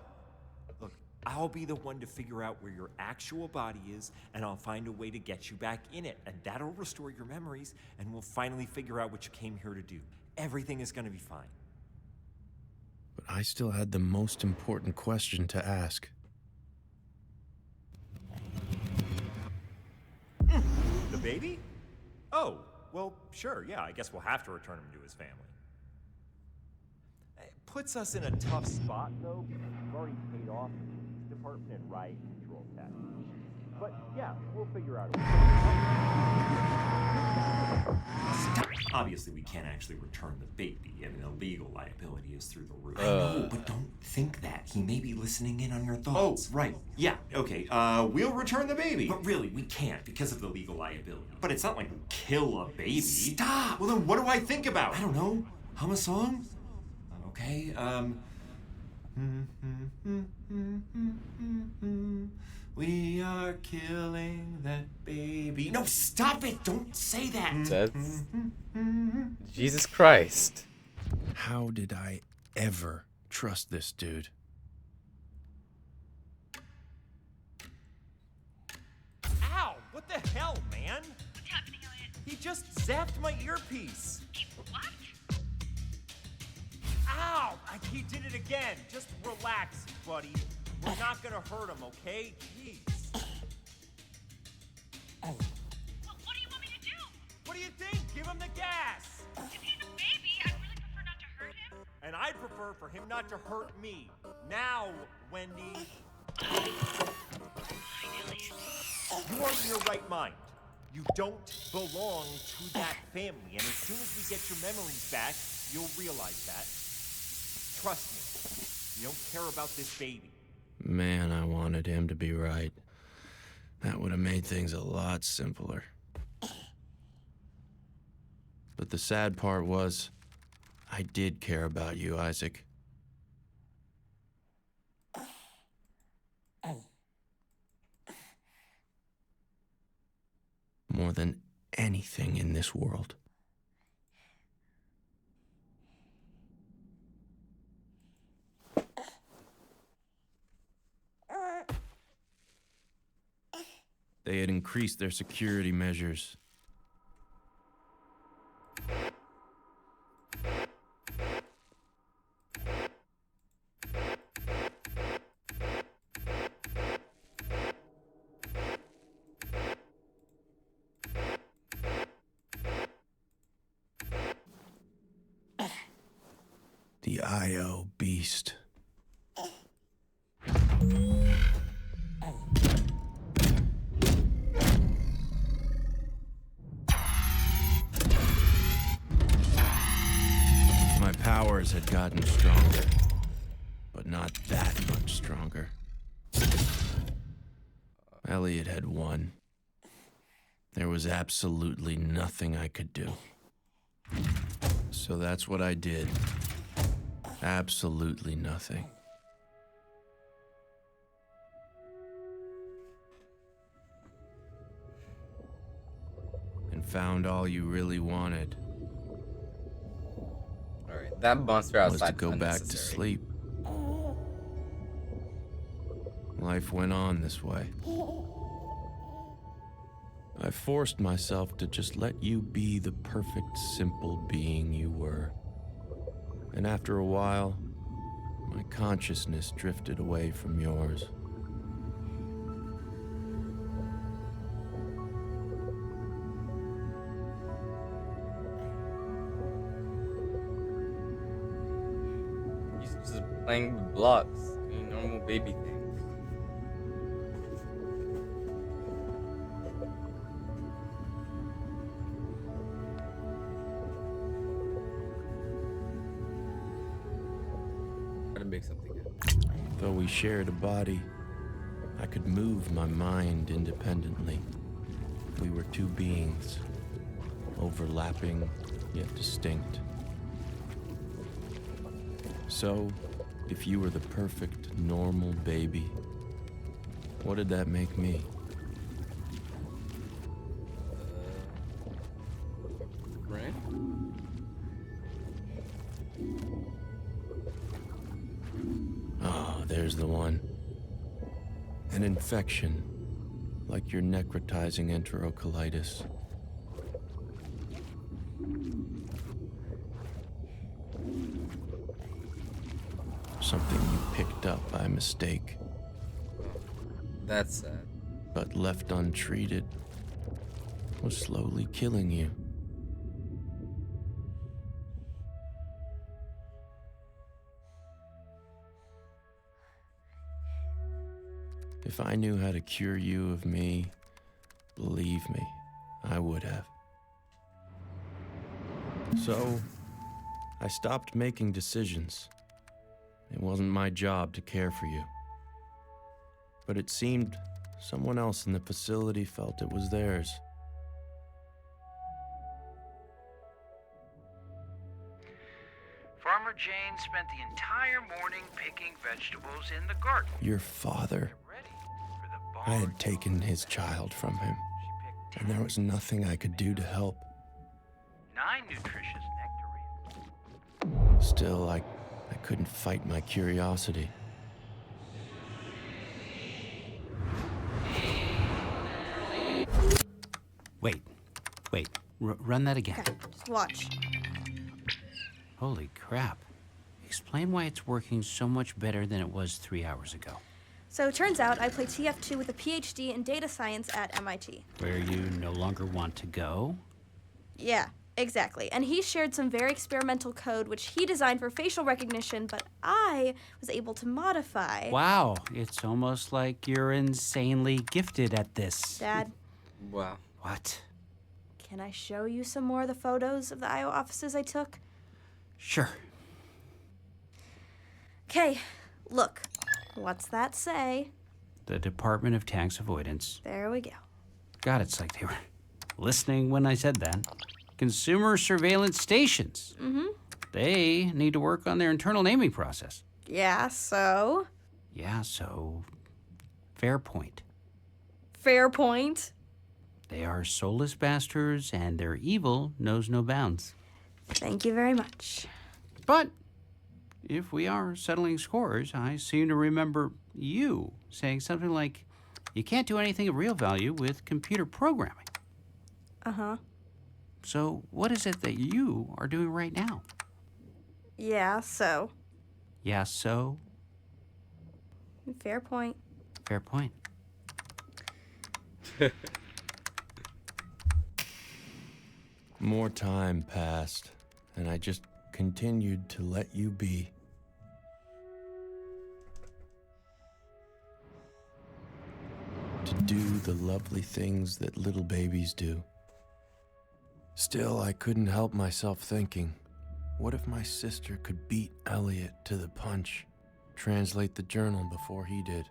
Look, I'll be the one to figure out where your actual body is, and I'll find a way to get you back in it, and that'll restore your memories, and we'll finally figure out what you came here to do. Everything is gonna be fine. But I still had the most important question to ask. The baby? Oh, well, sure, yeah, I guess we'll have to return him to his family. It puts us in a tough spot, though, because we've already paid off the police department and riot control tax. But yeah, we'll figure out a way. Obviously, we can't actually return the baby. I mean, the legal liability is through the roof. I know, but don't think that. He may be listening in on your thoughts. Oh, right. Yeah, okay. We'll return the baby. But really, we can't because of the legal liability. But it's not like we kill a baby. Stop! Well, then what do I think about? I don't know. Hum a song? Okay, We are killing that baby. No, stop it! Don't say that! That's... Jesus Christ. How did I ever trust this dude? Ow! What the hell, man? What's happening, Elliot? He just zapped my earpiece. What? Ow! He did it again. Just relax, buddy. We're not gonna hurt him, okay? Jeez. Well, what do you want me to do? What do you think? Give him the gas. If he's a baby, I'd really prefer not to hurt him. And I'd prefer for him not to hurt me. Now, Wendy. You are in your right mind. You don't belong to that family. And as soon as we get your memories back, you'll realize that. Trust me. You don't care about this baby. Man, I wanted him to be right. That would have made things a lot simpler. But the sad part was, I did care about you, Isaac. More than anything in this world. They had increased their security measures. The IO beast. My powers had gotten stronger, but not that much stronger. Elliot had won. There was absolutely nothing I could do. So that's what I did. Absolutely nothing. And found all you really wanted. Alright, that monster outside was to go back to sleep. Life went on this way. I forced myself to just let you be the perfect, simple being you were. And after a while, my consciousness drifted away from yours. He's just playing with blocks, doing normal baby things. Make something happen. Though we shared a body, I could move my mind independently. We were two beings, overlapping yet distinct. So, if you were the perfect, normal baby, what did that make me? Right? Ah, there's the one. An infection, like your necrotizing enterocolitis. Something you picked up by mistake. That's sad. But left untreated, was slowly killing you. If I knew how to cure you of me, believe me, I would have. So, I stopped making decisions. It wasn't my job to care for you. But it seemed someone else in the facility felt it was theirs. Farmer Jane spent the entire morning picking vegetables in the garden. Your father. I had taken his child from him, and there was nothing I could do to help. 9 nutritious nectarines. Still, I couldn't fight my curiosity. Wait, run that again. Okay, just watch. Holy crap. Explain why it's working so much better than it was 3 hours ago. So it turns out I play TF2 with a PhD in data science at MIT. Where you no longer want to go? Yeah, exactly. And he shared some very experimental code which he designed for facial recognition, but I was able to modify. Wow, it's almost like you're insanely gifted at this. Dad, Wow. What? can I show you some more of the photos of the IO offices I took? Sure. Okay, look. What's that say? The Department of Tax Avoidance. There we go. God, it's like they were listening when I said that. Consumer surveillance stations. Mm-hmm. They need to work on their internal naming process. Yeah, so? Yeah, so fair point. Fair point. They are soulless bastards, and their evil knows no bounds. Thank you very much. But if we are settling scores, I seem to remember you saying something like, you can't do anything of real value with computer programming. Uh-huh. So what is it that you are doing right now? Yeah, so? Yeah, so? Fair point. Fair point. More time passed, and I just continued to let you be. To do the lovely things that little babies do. Still, I couldn't help myself thinking, what if my sister could beat Elliot to the punch, translate the journal before he did?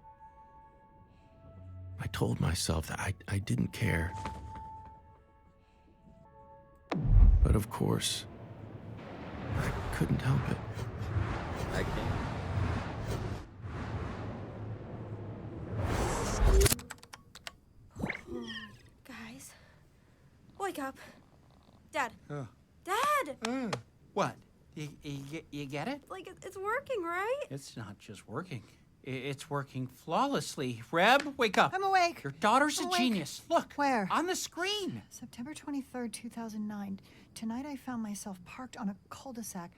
I told myself that I didn't care. But of course, I couldn't help it. I can't. Guys, wake up. Dad. Dad! What? You get it? Like, it's working, right? It's not just working. It's working flawlessly. Reb, wake up. I'm awake. Your daughter's I'm a awake. genius. Look. Where? On the screen. September 23rd, 2009. Tonight I found myself parked on a cul-de-sac.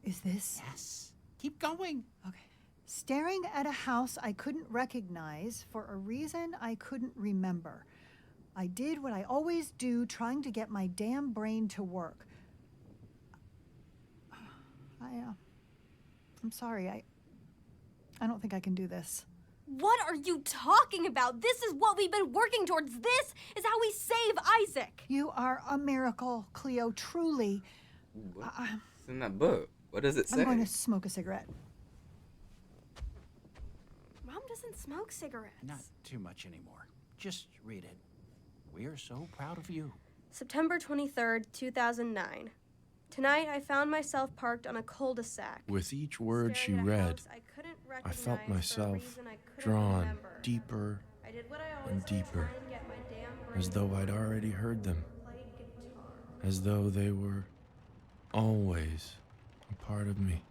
Is this? Yes. Keep going. Okay. Staring at a house I couldn't recognize for a reason I couldn't remember. I did what I always do, trying to get my damn brain to work. I'm sorry. I don't think I can do this. What are you talking about? This is what we've been working towards. This is how we save Isaac. You are a miracle, Cleo, truly. What's in that book? What does it say? I'm going to smoke a cigarette. Mom doesn't smoke cigarettes. Not too much anymore. Just read it. We are so proud of you. September 23rd, 2009. Tonight, I found myself parked on a cul-de-sac. With each word she staring at a read, house I couldn't I felt recognize for a myself reason I couldn't drawn remember. deeper I did what I always and do, deeper, try and get my damn brain as though I'd already heard them, played guitar. as though they were always a part of me.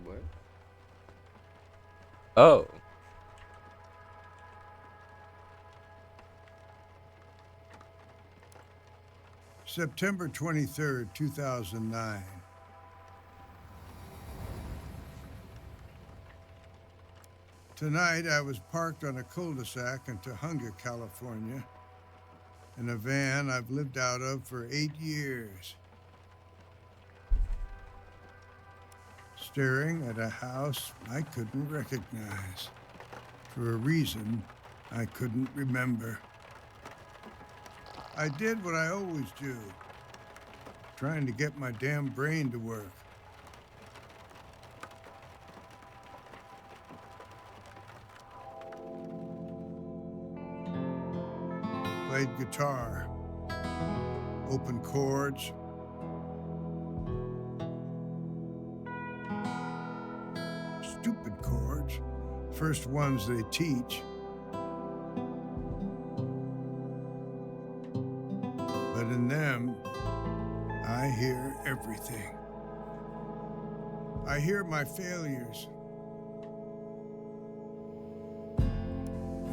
What? Oh. September 23rd, 2009. Tonight, I was parked on a cul-de-sac in Tahunga, California, in a van I've lived out of for 8 years. Staring at a house I couldn't recognize, for a reason I couldn't remember. I did what I always do, trying to get my damn brain to work. Played guitar, opened chords, stupid chords, first ones they teach. But in them, I hear everything. I hear my failures.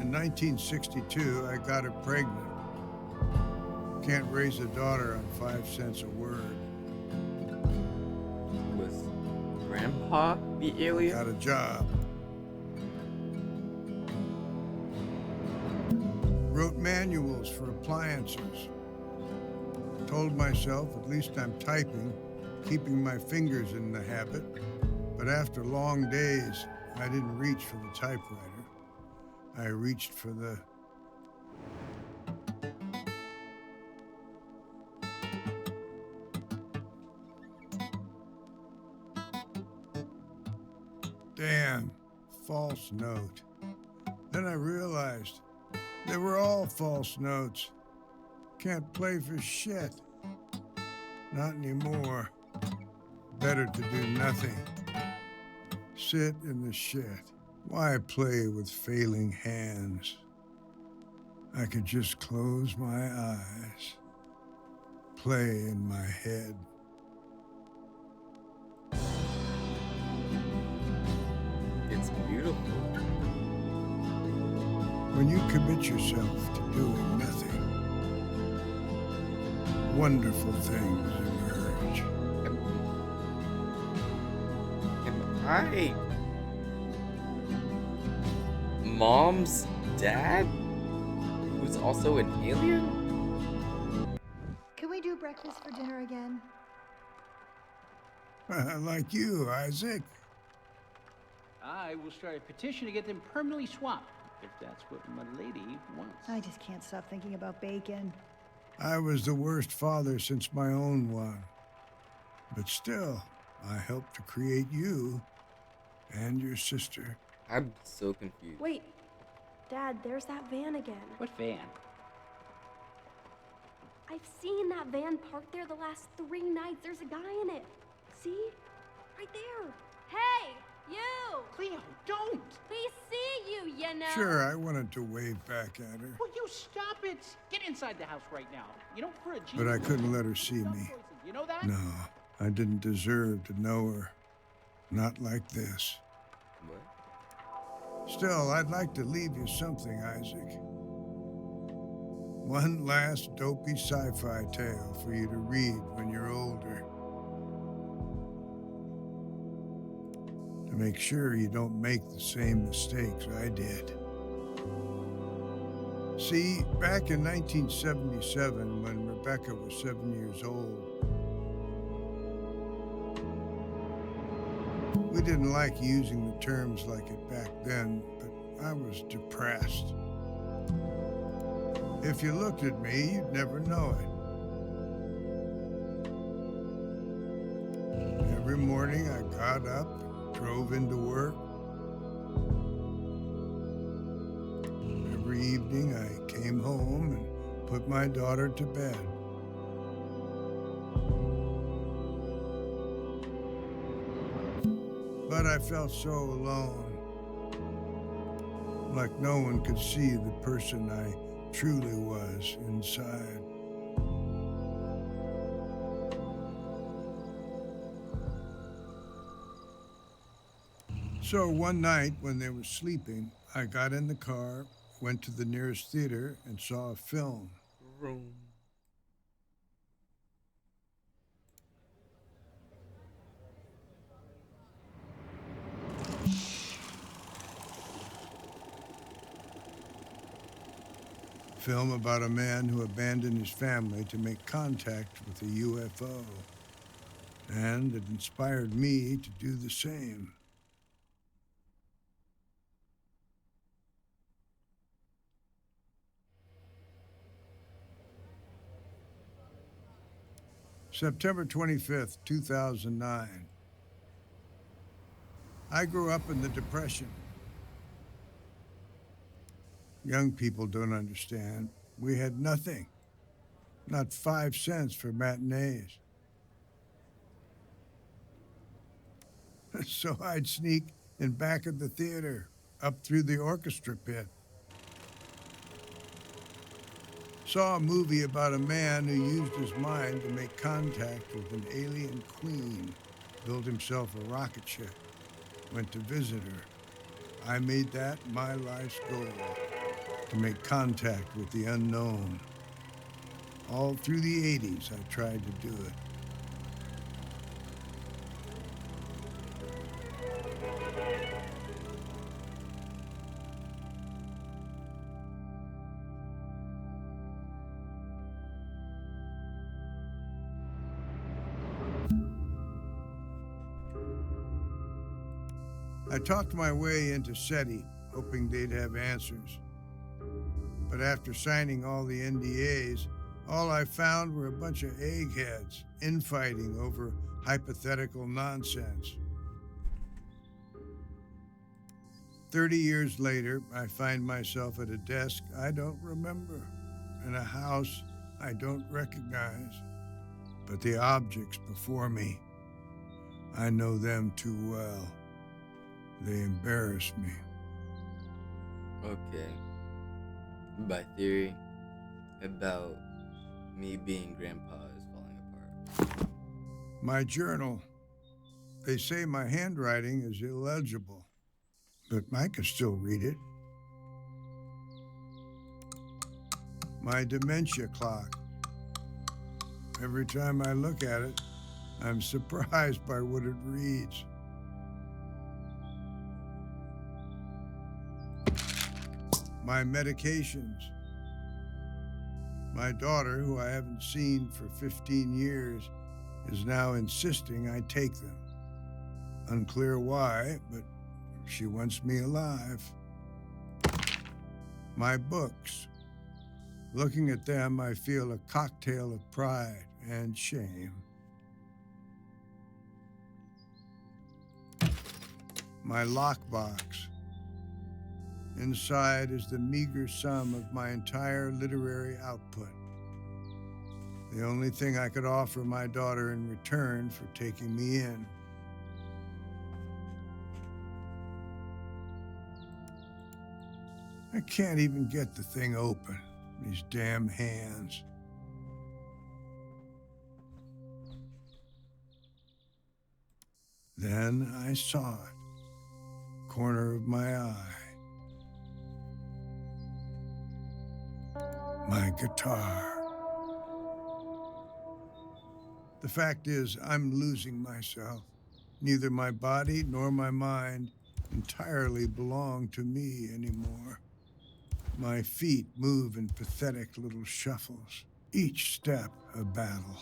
In 1962, I got her pregnant. Can't raise a daughter on 5 cents a word. Was Grandpa the alien? Got a job. Wrote manuals for appliances. Told myself at least I'm typing, keeping my fingers in the habit. But after long days, I didn't reach for the typewriter. I reached for the... damn false note. Then I realized they were all false notes. Can't play for shit. Not anymore. Better to do nothing. Sit in the shit. Why play with failing hands? I could just close my eyes. Play in my head. It's beautiful. When you commit yourself to doing nothing, wonderful things emerge. Am I Mom's dad? Who's also an alien? Can we do breakfast for dinner again? Like you, Isaac. I will start a petition to get them permanently swapped, if that's what my lady wants. I just can't stop thinking about bacon. I was the worst father since my own one. But still, I helped to create you and your sister. I'm so confused. Wait, Dad, there's that van again. What van? I've seen that van parked there the last 3 nights. There's a guy in it. See? Right there. Hey, you! Cleo, don't! We see you, you know. Sure, I wanted to wave back at her, Will you stop it? Get inside the house right now. You know, for a G. but I couldn't let her see me. You know that? No, I didn't deserve to know her. Not like this. What? Still, I'd like to leave you something, Isaac. One last dopey sci-fi tale for you to read when you're older. To make sure you don't make the same mistakes I did. See, back in 1977, when Rebecca was 7 years old, we didn't like using the terms like it back then, but I was depressed. If you looked at me, you'd never know it. Every morning I got up, drove into work. Every evening I came home and put my daughter to bed. But I felt so alone, like no one could see the person I truly was inside. So one night when they were sleeping, I got in the car, went to the nearest theater, and saw a film. Room. Film about a man who abandoned his family to make contact with a UFO. And it inspired me to do the same. September 25th, 2009. I grew up in the Depression. Young people don't understand. We had nothing. Not 5 cents for matinees. So I'd sneak in back of the theater, up through the orchestra pit. Saw a movie about a man who used his mind to make contact with an alien queen, built himself a rocket ship, went to visit her. I made that my life's goal, to make contact with the unknown. All through the 80s, I tried to do it. I talked my way into SETI, hoping they'd have answers. But after signing all the NDAs, all I found were a bunch of eggheads infighting over hypothetical nonsense. 30 years later, I find myself at a desk I don't remember, in a house I don't recognize. But the objects before me, I know them too well. They embarrass me. Okay. My theory about me being grandpa is falling apart. My journal. They say my handwriting is illegible, but I can still read it. My dementia clock. Every time I look at it, I'm surprised by what it reads. My medications. My daughter, who I haven't seen for 15 years, is now insisting I take them. Unclear why, but she wants me alive. My books. Looking at them, I feel a cocktail of pride and shame. My lockbox. Inside is the meager sum of my entire literary output. The only thing I could offer my daughter in return for taking me in. I can't even get the thing open, these damn hands. Then I saw it, corner of my eye. My guitar. The fact is, I'm losing myself. Neither my body nor my mind entirely belong to me anymore. My feet move in pathetic little shuffles, each step a battle.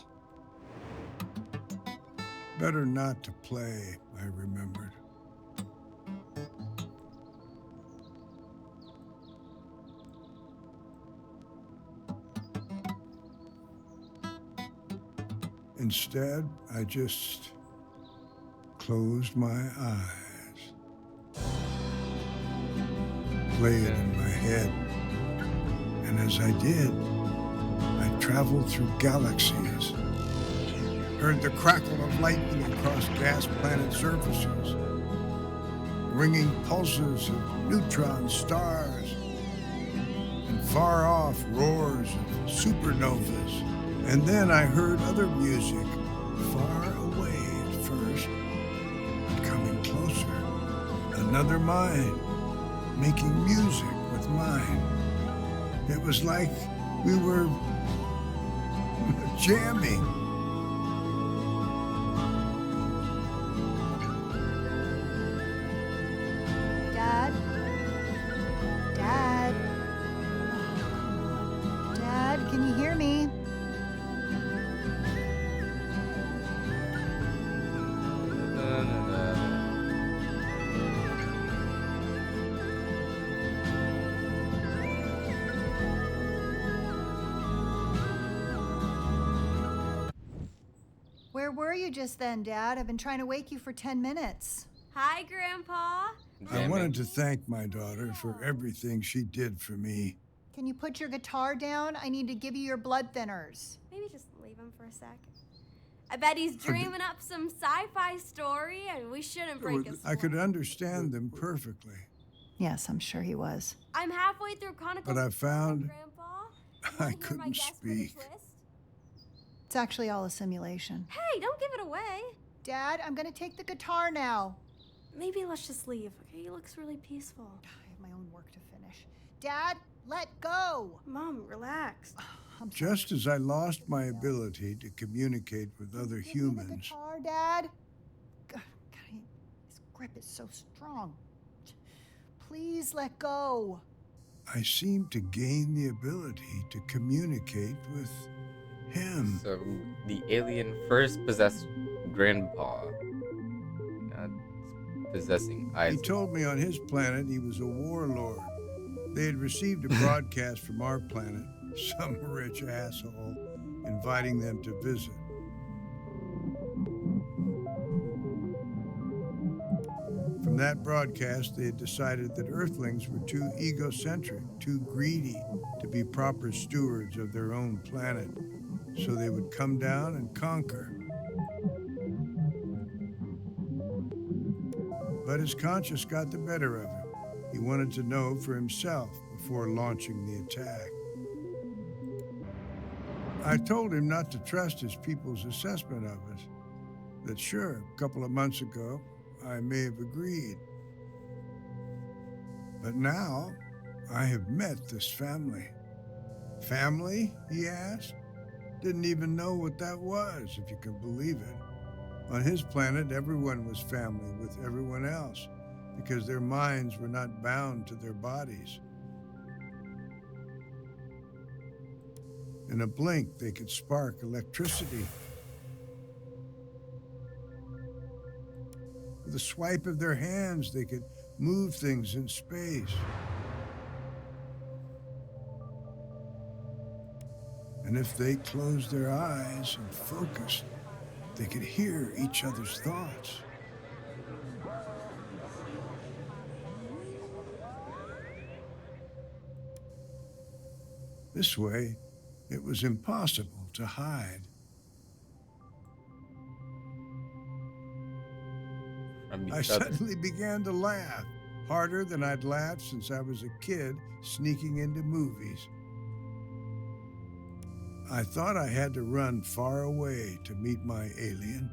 Better not to play, I remembered. Instead, I just closed my eyes. Play it in my head. And as I did, I traveled through galaxies, heard the crackle of lightning across gas planet surfaces, ringing pulses of neutron stars, and far off roars of supernovas. And then I heard other music, far away at first, but coming closer. Another mind, making music with mine. It was like we were jamming. Dad? Dad? Dad, can you hear me? Where were you just then, Dad? I've been trying to wake you for 10 minutes. Hi, Grandpa. I wanted to thank my daughter for everything she did for me. Can you put your guitar down? I need to give you your blood thinners. Maybe just leave him for a sec. I bet he's dreaming up some sci-fi story, and we shouldn't break his I could understand them perfectly. Yes, I'm sure he was. I'm halfway through Chronicles. But I found Grandpa. I couldn't speak. It's actually all a simulation. Hey, don't give it away. Dad, I'm gonna take the guitar now. Maybe let's just leave, okay? He looks really peaceful. I have my own work to finish. Dad, let go. Mom, relax. Just as I lost my ability to communicate with other humans, Guitar, Dad. God, his grip is so strong. Please let go. I seemed to gain the ability to communicate with him. So the alien first possessed Grandpa, not possessing He Isaac. told me on his planet he was a warlord. They had received a broadcast from our planet, some rich asshole, inviting them to visit. From that broadcast, they had decided that Earthlings were too egocentric, too greedy to be proper stewards of their own planet, so they would come down and conquer. But his conscience got the better of him. He wanted to know for himself before launching the attack. I told him not to trust his people's assessment of us. That sure, a couple of months ago, I may have agreed. But now, I have met this family. Family, he asked? Didn't even know what that was, if you can believe it. On his planet, everyone was family with everyone else because their minds were not bound to their bodies. In a blink, they could spark electricity. With a swipe of their hands, they could move things in space. And if they closed their eyes and focused, they could hear each other's thoughts. This way, it was impossible to hide. I suddenly began to laugh, harder than I'd laughed since I was a kid sneaking into movies. I thought I had to run far away to meet my alien,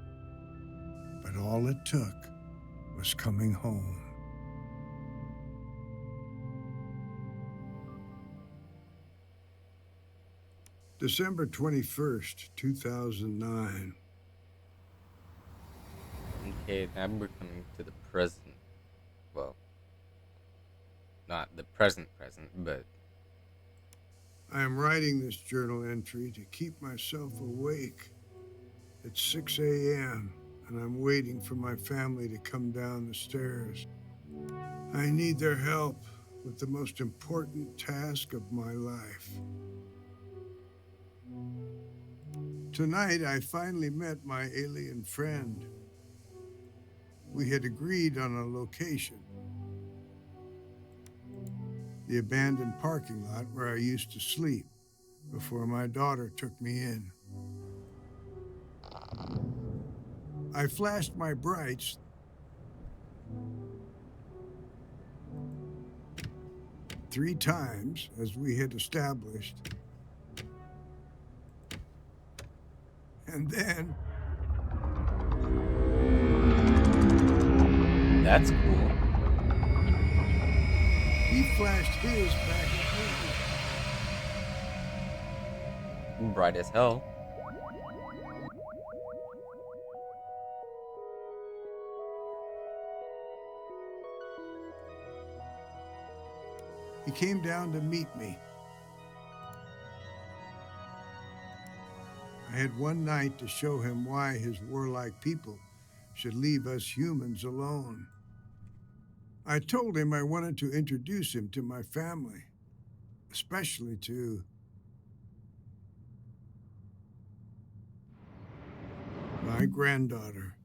but all it took was coming home. December 21st, 2009. Okay, now we're coming to the present. Well, not the present, but I am writing this journal entry to keep myself awake. It's 6 a.m., and I'm waiting for my family to come down the stairs. I need their help with the most important task of my life. Tonight, I finally met my alien friend. We had agreed on a location. The abandoned parking lot where I used to sleep before my daughter took me in. I flashed my brights 3 times, as we had established. And then... That's cool. He flashed his back at me. Bright as hell. He came down to meet me. I had one night to show him why his warlike people should leave us humans alone. I told him I wanted to introduce him to my family, especially to my granddaughter,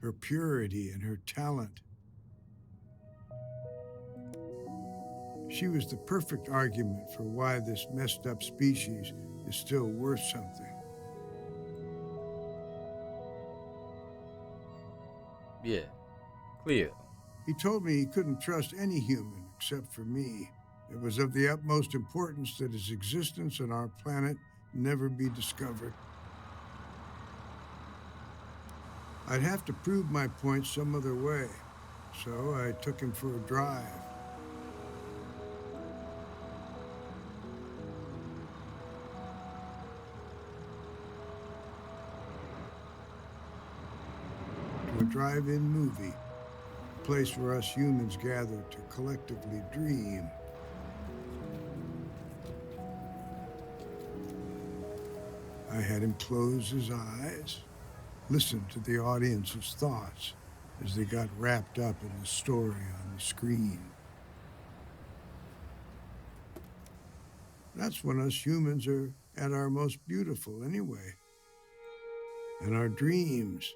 her purity and her talent. She was the perfect argument for why this messed up species is still worth something. Yeah, Cleo. He told me he couldn't trust any human except for me. It was of the utmost importance that his existence on our planet never be discovered. I'd have to prove my point some other way, so I took him for a drive. To a drive-in movie, a place where us humans gather to collectively dream. I had him close his eyes, listen to the audience's thoughts as they got wrapped up in the story on the screen. That's when us humans are at our most beautiful anyway. And our dreams,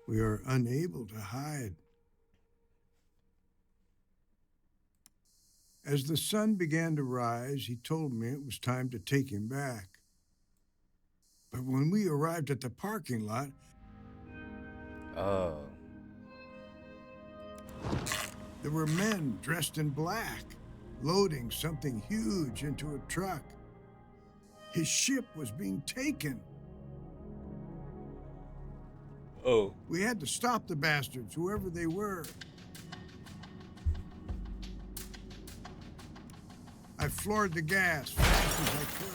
we are unable to hide. As the sun began to rise, he told me it was time to take him back. But when we arrived at the parking lot, there were men dressed in black, loading something huge into a truck. His ship was being taken. Oh. We had to stop the bastards, whoever they were. I floored the gas fast as I could.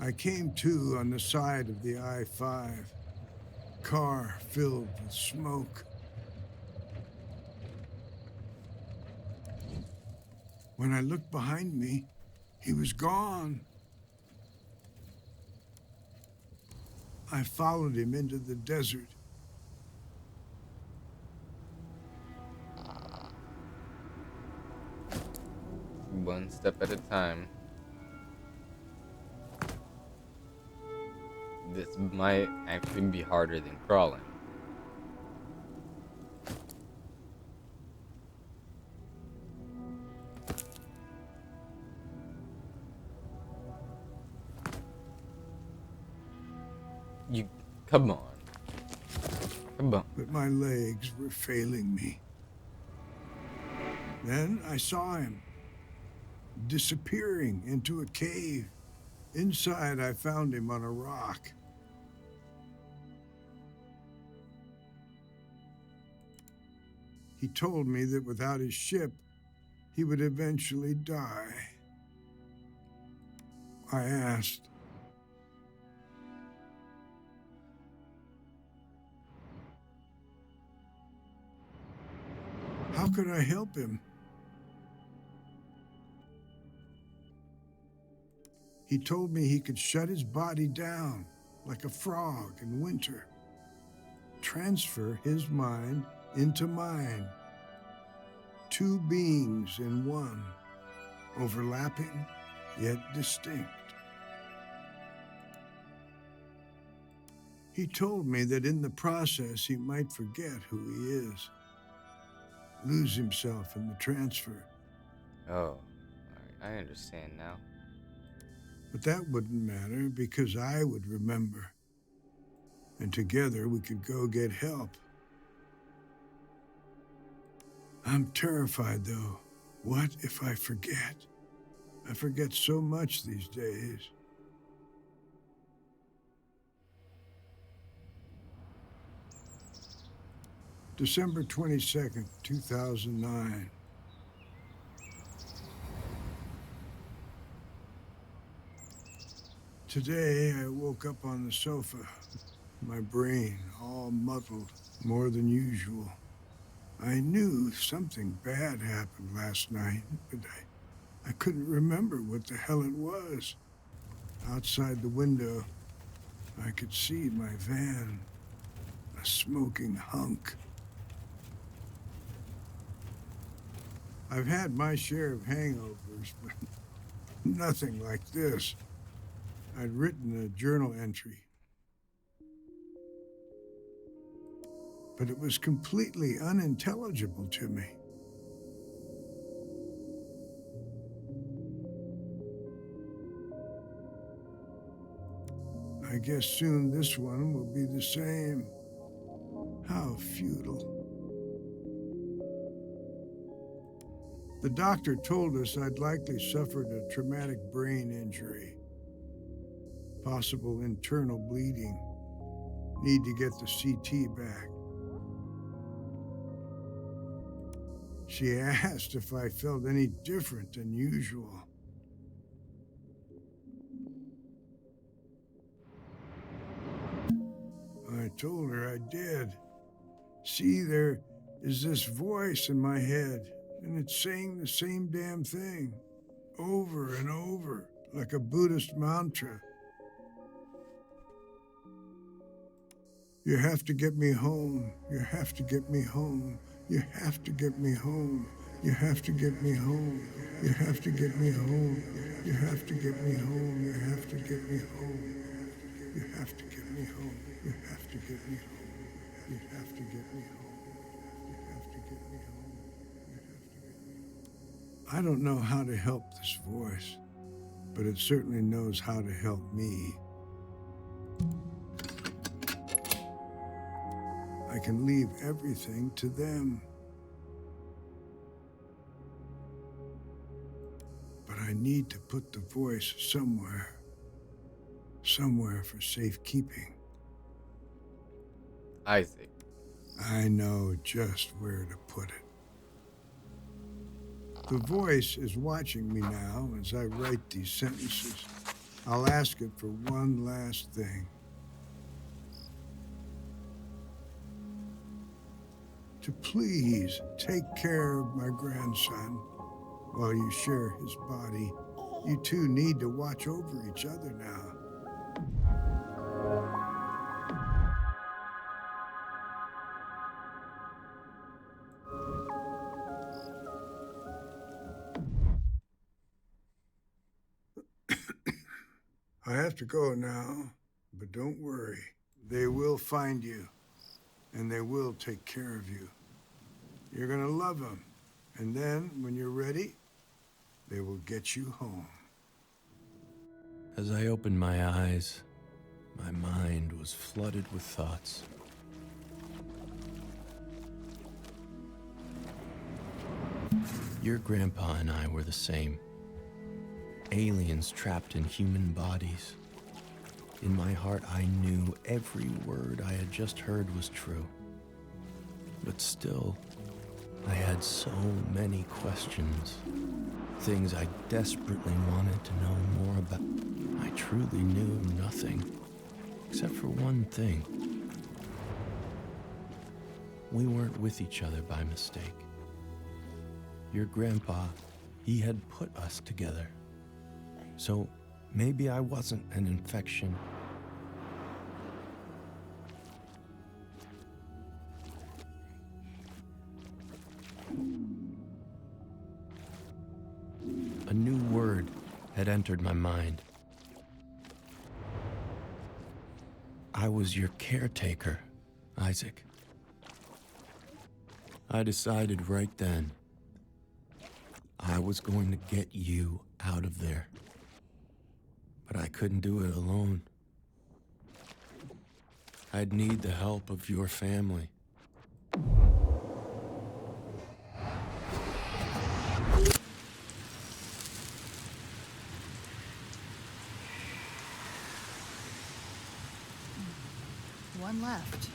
I came to on the side of the I-5, car filled with smoke. When I looked behind me, he was gone. I followed him into the desert. One step at a time. This might actually be harder than crawling. You, come on. Come on. But my legs were failing me. Then I saw him disappearing into a cave. Inside, I found him on a rock. He told me that without his ship, he would eventually die. I asked, how could I help him? He told me he could shut his body down like a frog in winter, transfer his mind into mine. 2 beings in one, overlapping yet distinct. He told me that in the process he might forget who he is, lose himself in the transfer. Oh, all right, I understand now. But that wouldn't matter because I would remember. And together we could go get help. I'm terrified though. What if I forget? I forget so much these days. December 22nd, 2009. Today, I woke up on the sofa, my brain all muddled, more than usual. I knew something bad happened last night, but I couldn't remember what the hell it was. Outside the window, I could see my van, a smoking hunk. I've had my share of hangovers, but nothing like this. I'd written a journal entry, but it was completely unintelligible to me. I guess soon this one will be the same. How futile. The doctor told us I'd likely suffered a traumatic brain injury. Possible internal bleeding. Need to get the CT back. She asked if I felt any different than usual. I told her I did. See, there is this voice in my head, and it's saying the same damn thing, over and over, like a Buddhist mantra. You have to get me home. You have to get me home. You have to get me home. You have to get me home. You have to get me home. You have to get me home. You have to get me home. You have to get me home. You have to get me home. You have to get me home. You have to get me home. You have to get me home. I don't know how to help this voice, but it certainly knows how to help me. I can leave everything to them. But I need to put the voice somewhere. Somewhere for safekeeping. Isaac. I know just where to put it. The voice is watching me now as I write these sentences. I'll ask it for one last thing. To please take care of my grandson while you share his body. You two need to watch over each other now. I have to go now, but don't worry. They will find you, and they will take care of you. You're gonna love them, and then, when you're ready, they will get you home. As I opened my eyes, my mind was flooded with thoughts. Your grandpa and I were the same. Aliens trapped in human bodies. In my heart, I knew every word I had just heard was true. But still, I had so many questions. Things I desperately wanted to know more about. I truly knew nothing, except for one thing. We weren't with each other by mistake. Your grandpa, he had put us together. So maybe I wasn't an infection. A new word had entered my mind. I I was your caretaker, Isaac. I decided right then I was going to get you out of there. But I couldn't do it alone. I'd need the help of your family. One left.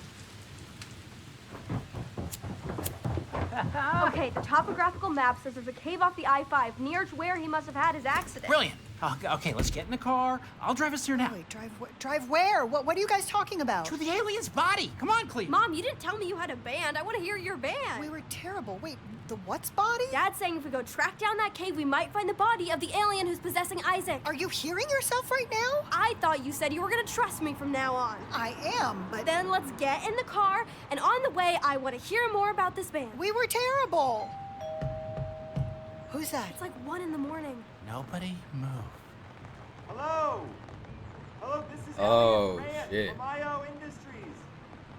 Okay, the topographical map says there's a cave off the I-5 near to where he must have had his accident. Brilliant. Okay, let's get in the car. I'll drive us there now. Wait, drive where? What are you guys talking about? To the alien's body. Come on, Cleo. Mom, you didn't tell me you had a band. I want to hear your band. We were terrible. Wait, the what's body? Dad's saying if we go track down that cave, we might find the body of the alien who's possessing Isaac. Are you hearing yourself right now? I thought you said you were going to trust me from now on. I am, but... Then let's get in the car, and on the way, I want to hear more about this band. We were terrible. Who's that? It's like 1 in the morning. Nobody move. Hello? Hello, this is Oh, Elliot Grant shit. from IO Industries.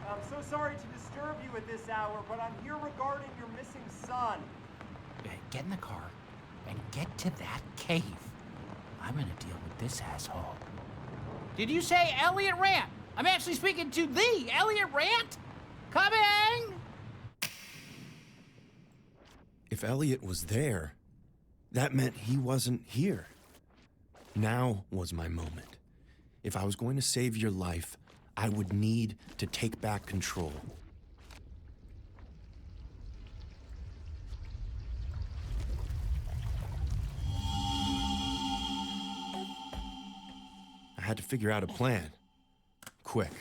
I'm so sorry to disturb you at this hour, but I'm here regarding your missing son. Get in the car and get to that cave. I'm gonna deal with this asshole. Did you say Elliot Rant? I'm actually speaking to the Elliot Rant. Coming! If Elliot was there, that meant he wasn't here. Now was my moment. If I was going to save your life, I would need to take back control. I had to figure out a plan. Quick.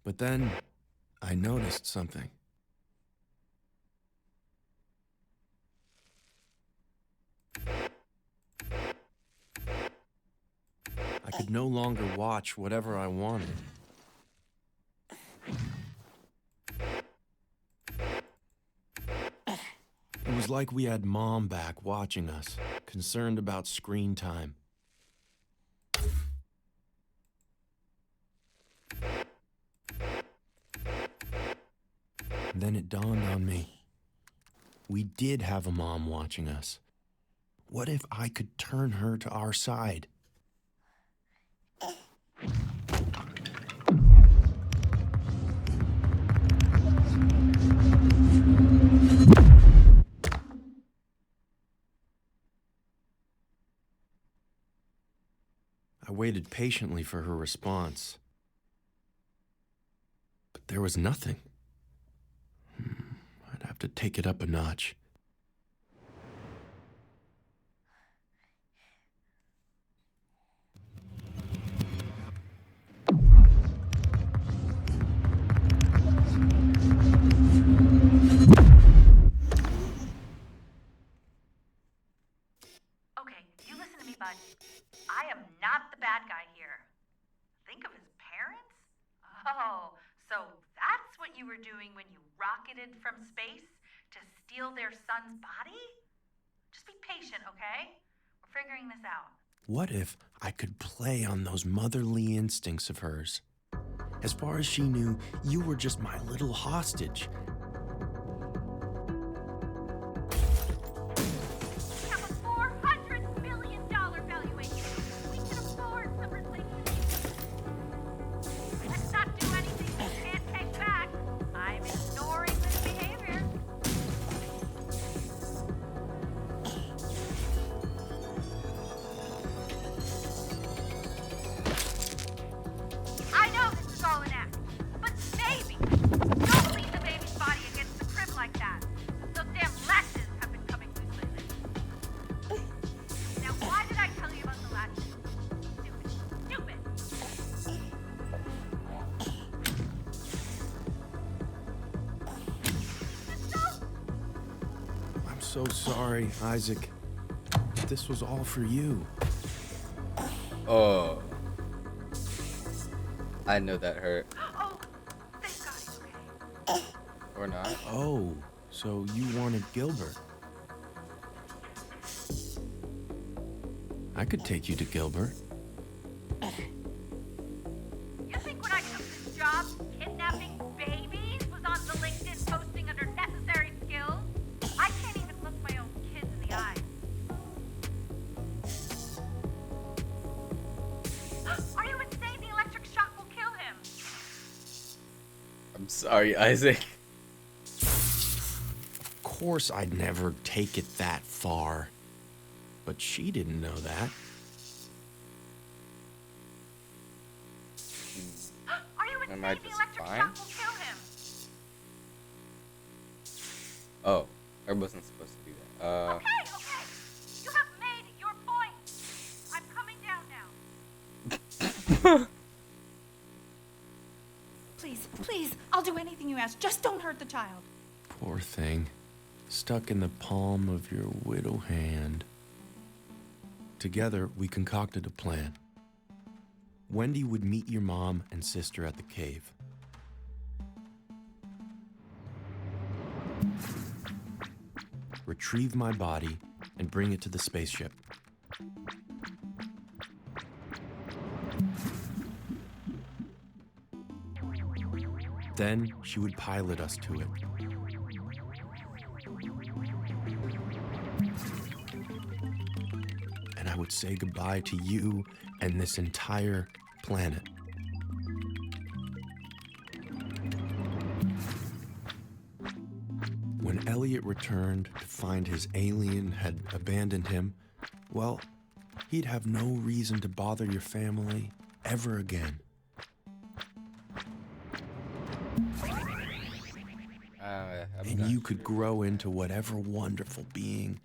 But then, I noticed something. I could no longer watch whatever I wanted. It was like we had Mom back watching us, concerned about screen time. And then it dawned on me. We did have a mom watching us. What if I could turn her to our side? I waited patiently for her response. But there was nothing. I'd have to take it up a notch. Okay, you listen to me, bud. I am not the bad guy here. Think of his parents? Oh, so that's what you were doing when you rocketed from space to steal their son's body? Just be patient, okay? We're figuring this out. What if I could play on those motherly instincts of hers? As far as she knew, you were just my little hostage. We have a $400 million valuation. We can afford some ridiculous. Let's not do anything we can't take back. I'm ignoring this behavior. I know this is all an act, but maybe don't leave the baby's body against the crib like that. Those damn latches have been coming loose lately. Now, why did I tell you about the latches? Stupid. I'm so sorry, Isaac. This was all for you. Oh. I know that hurt. Oh, thank God he's okay. Or not. Oh, so you wanted Gilbert. I could take you to Gilbert. You think when I took this job, kidnapping babies was on the LinkedIn posting under necessary skills? I can't even look my own kids in the eye. Are you insane? The electric shock will kill him. I'm sorry, Isaac. Of course I'd never take it that far. But she didn't know that. Are you insane? Am I The just electric fine? shock will kill him. Oh, I wasn't supposed to do that. Okay. You have made your point. I'm coming down now. Please, I'll do anything you ask. Just don't hurt the child. Poor thing. Stuck in the palm of your widow hand. Together, we concocted a plan. Wendy would meet your mom and sister at the cave. Retrieve my body and bring it to the spaceship. Then she would pilot us to it. And I would say goodbye to you and this entire planet. When Elliot returned to find his alien had abandoned him, well, he'd have no reason to bother your family ever again. And you could grow into whatever wonderful being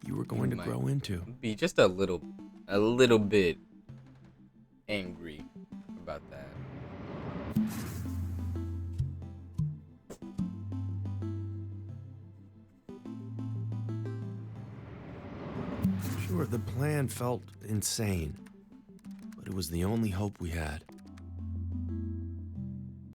you were going to grow into. Be just a little bit angry about that. Sure, the plan felt insane, but it was the only hope we had.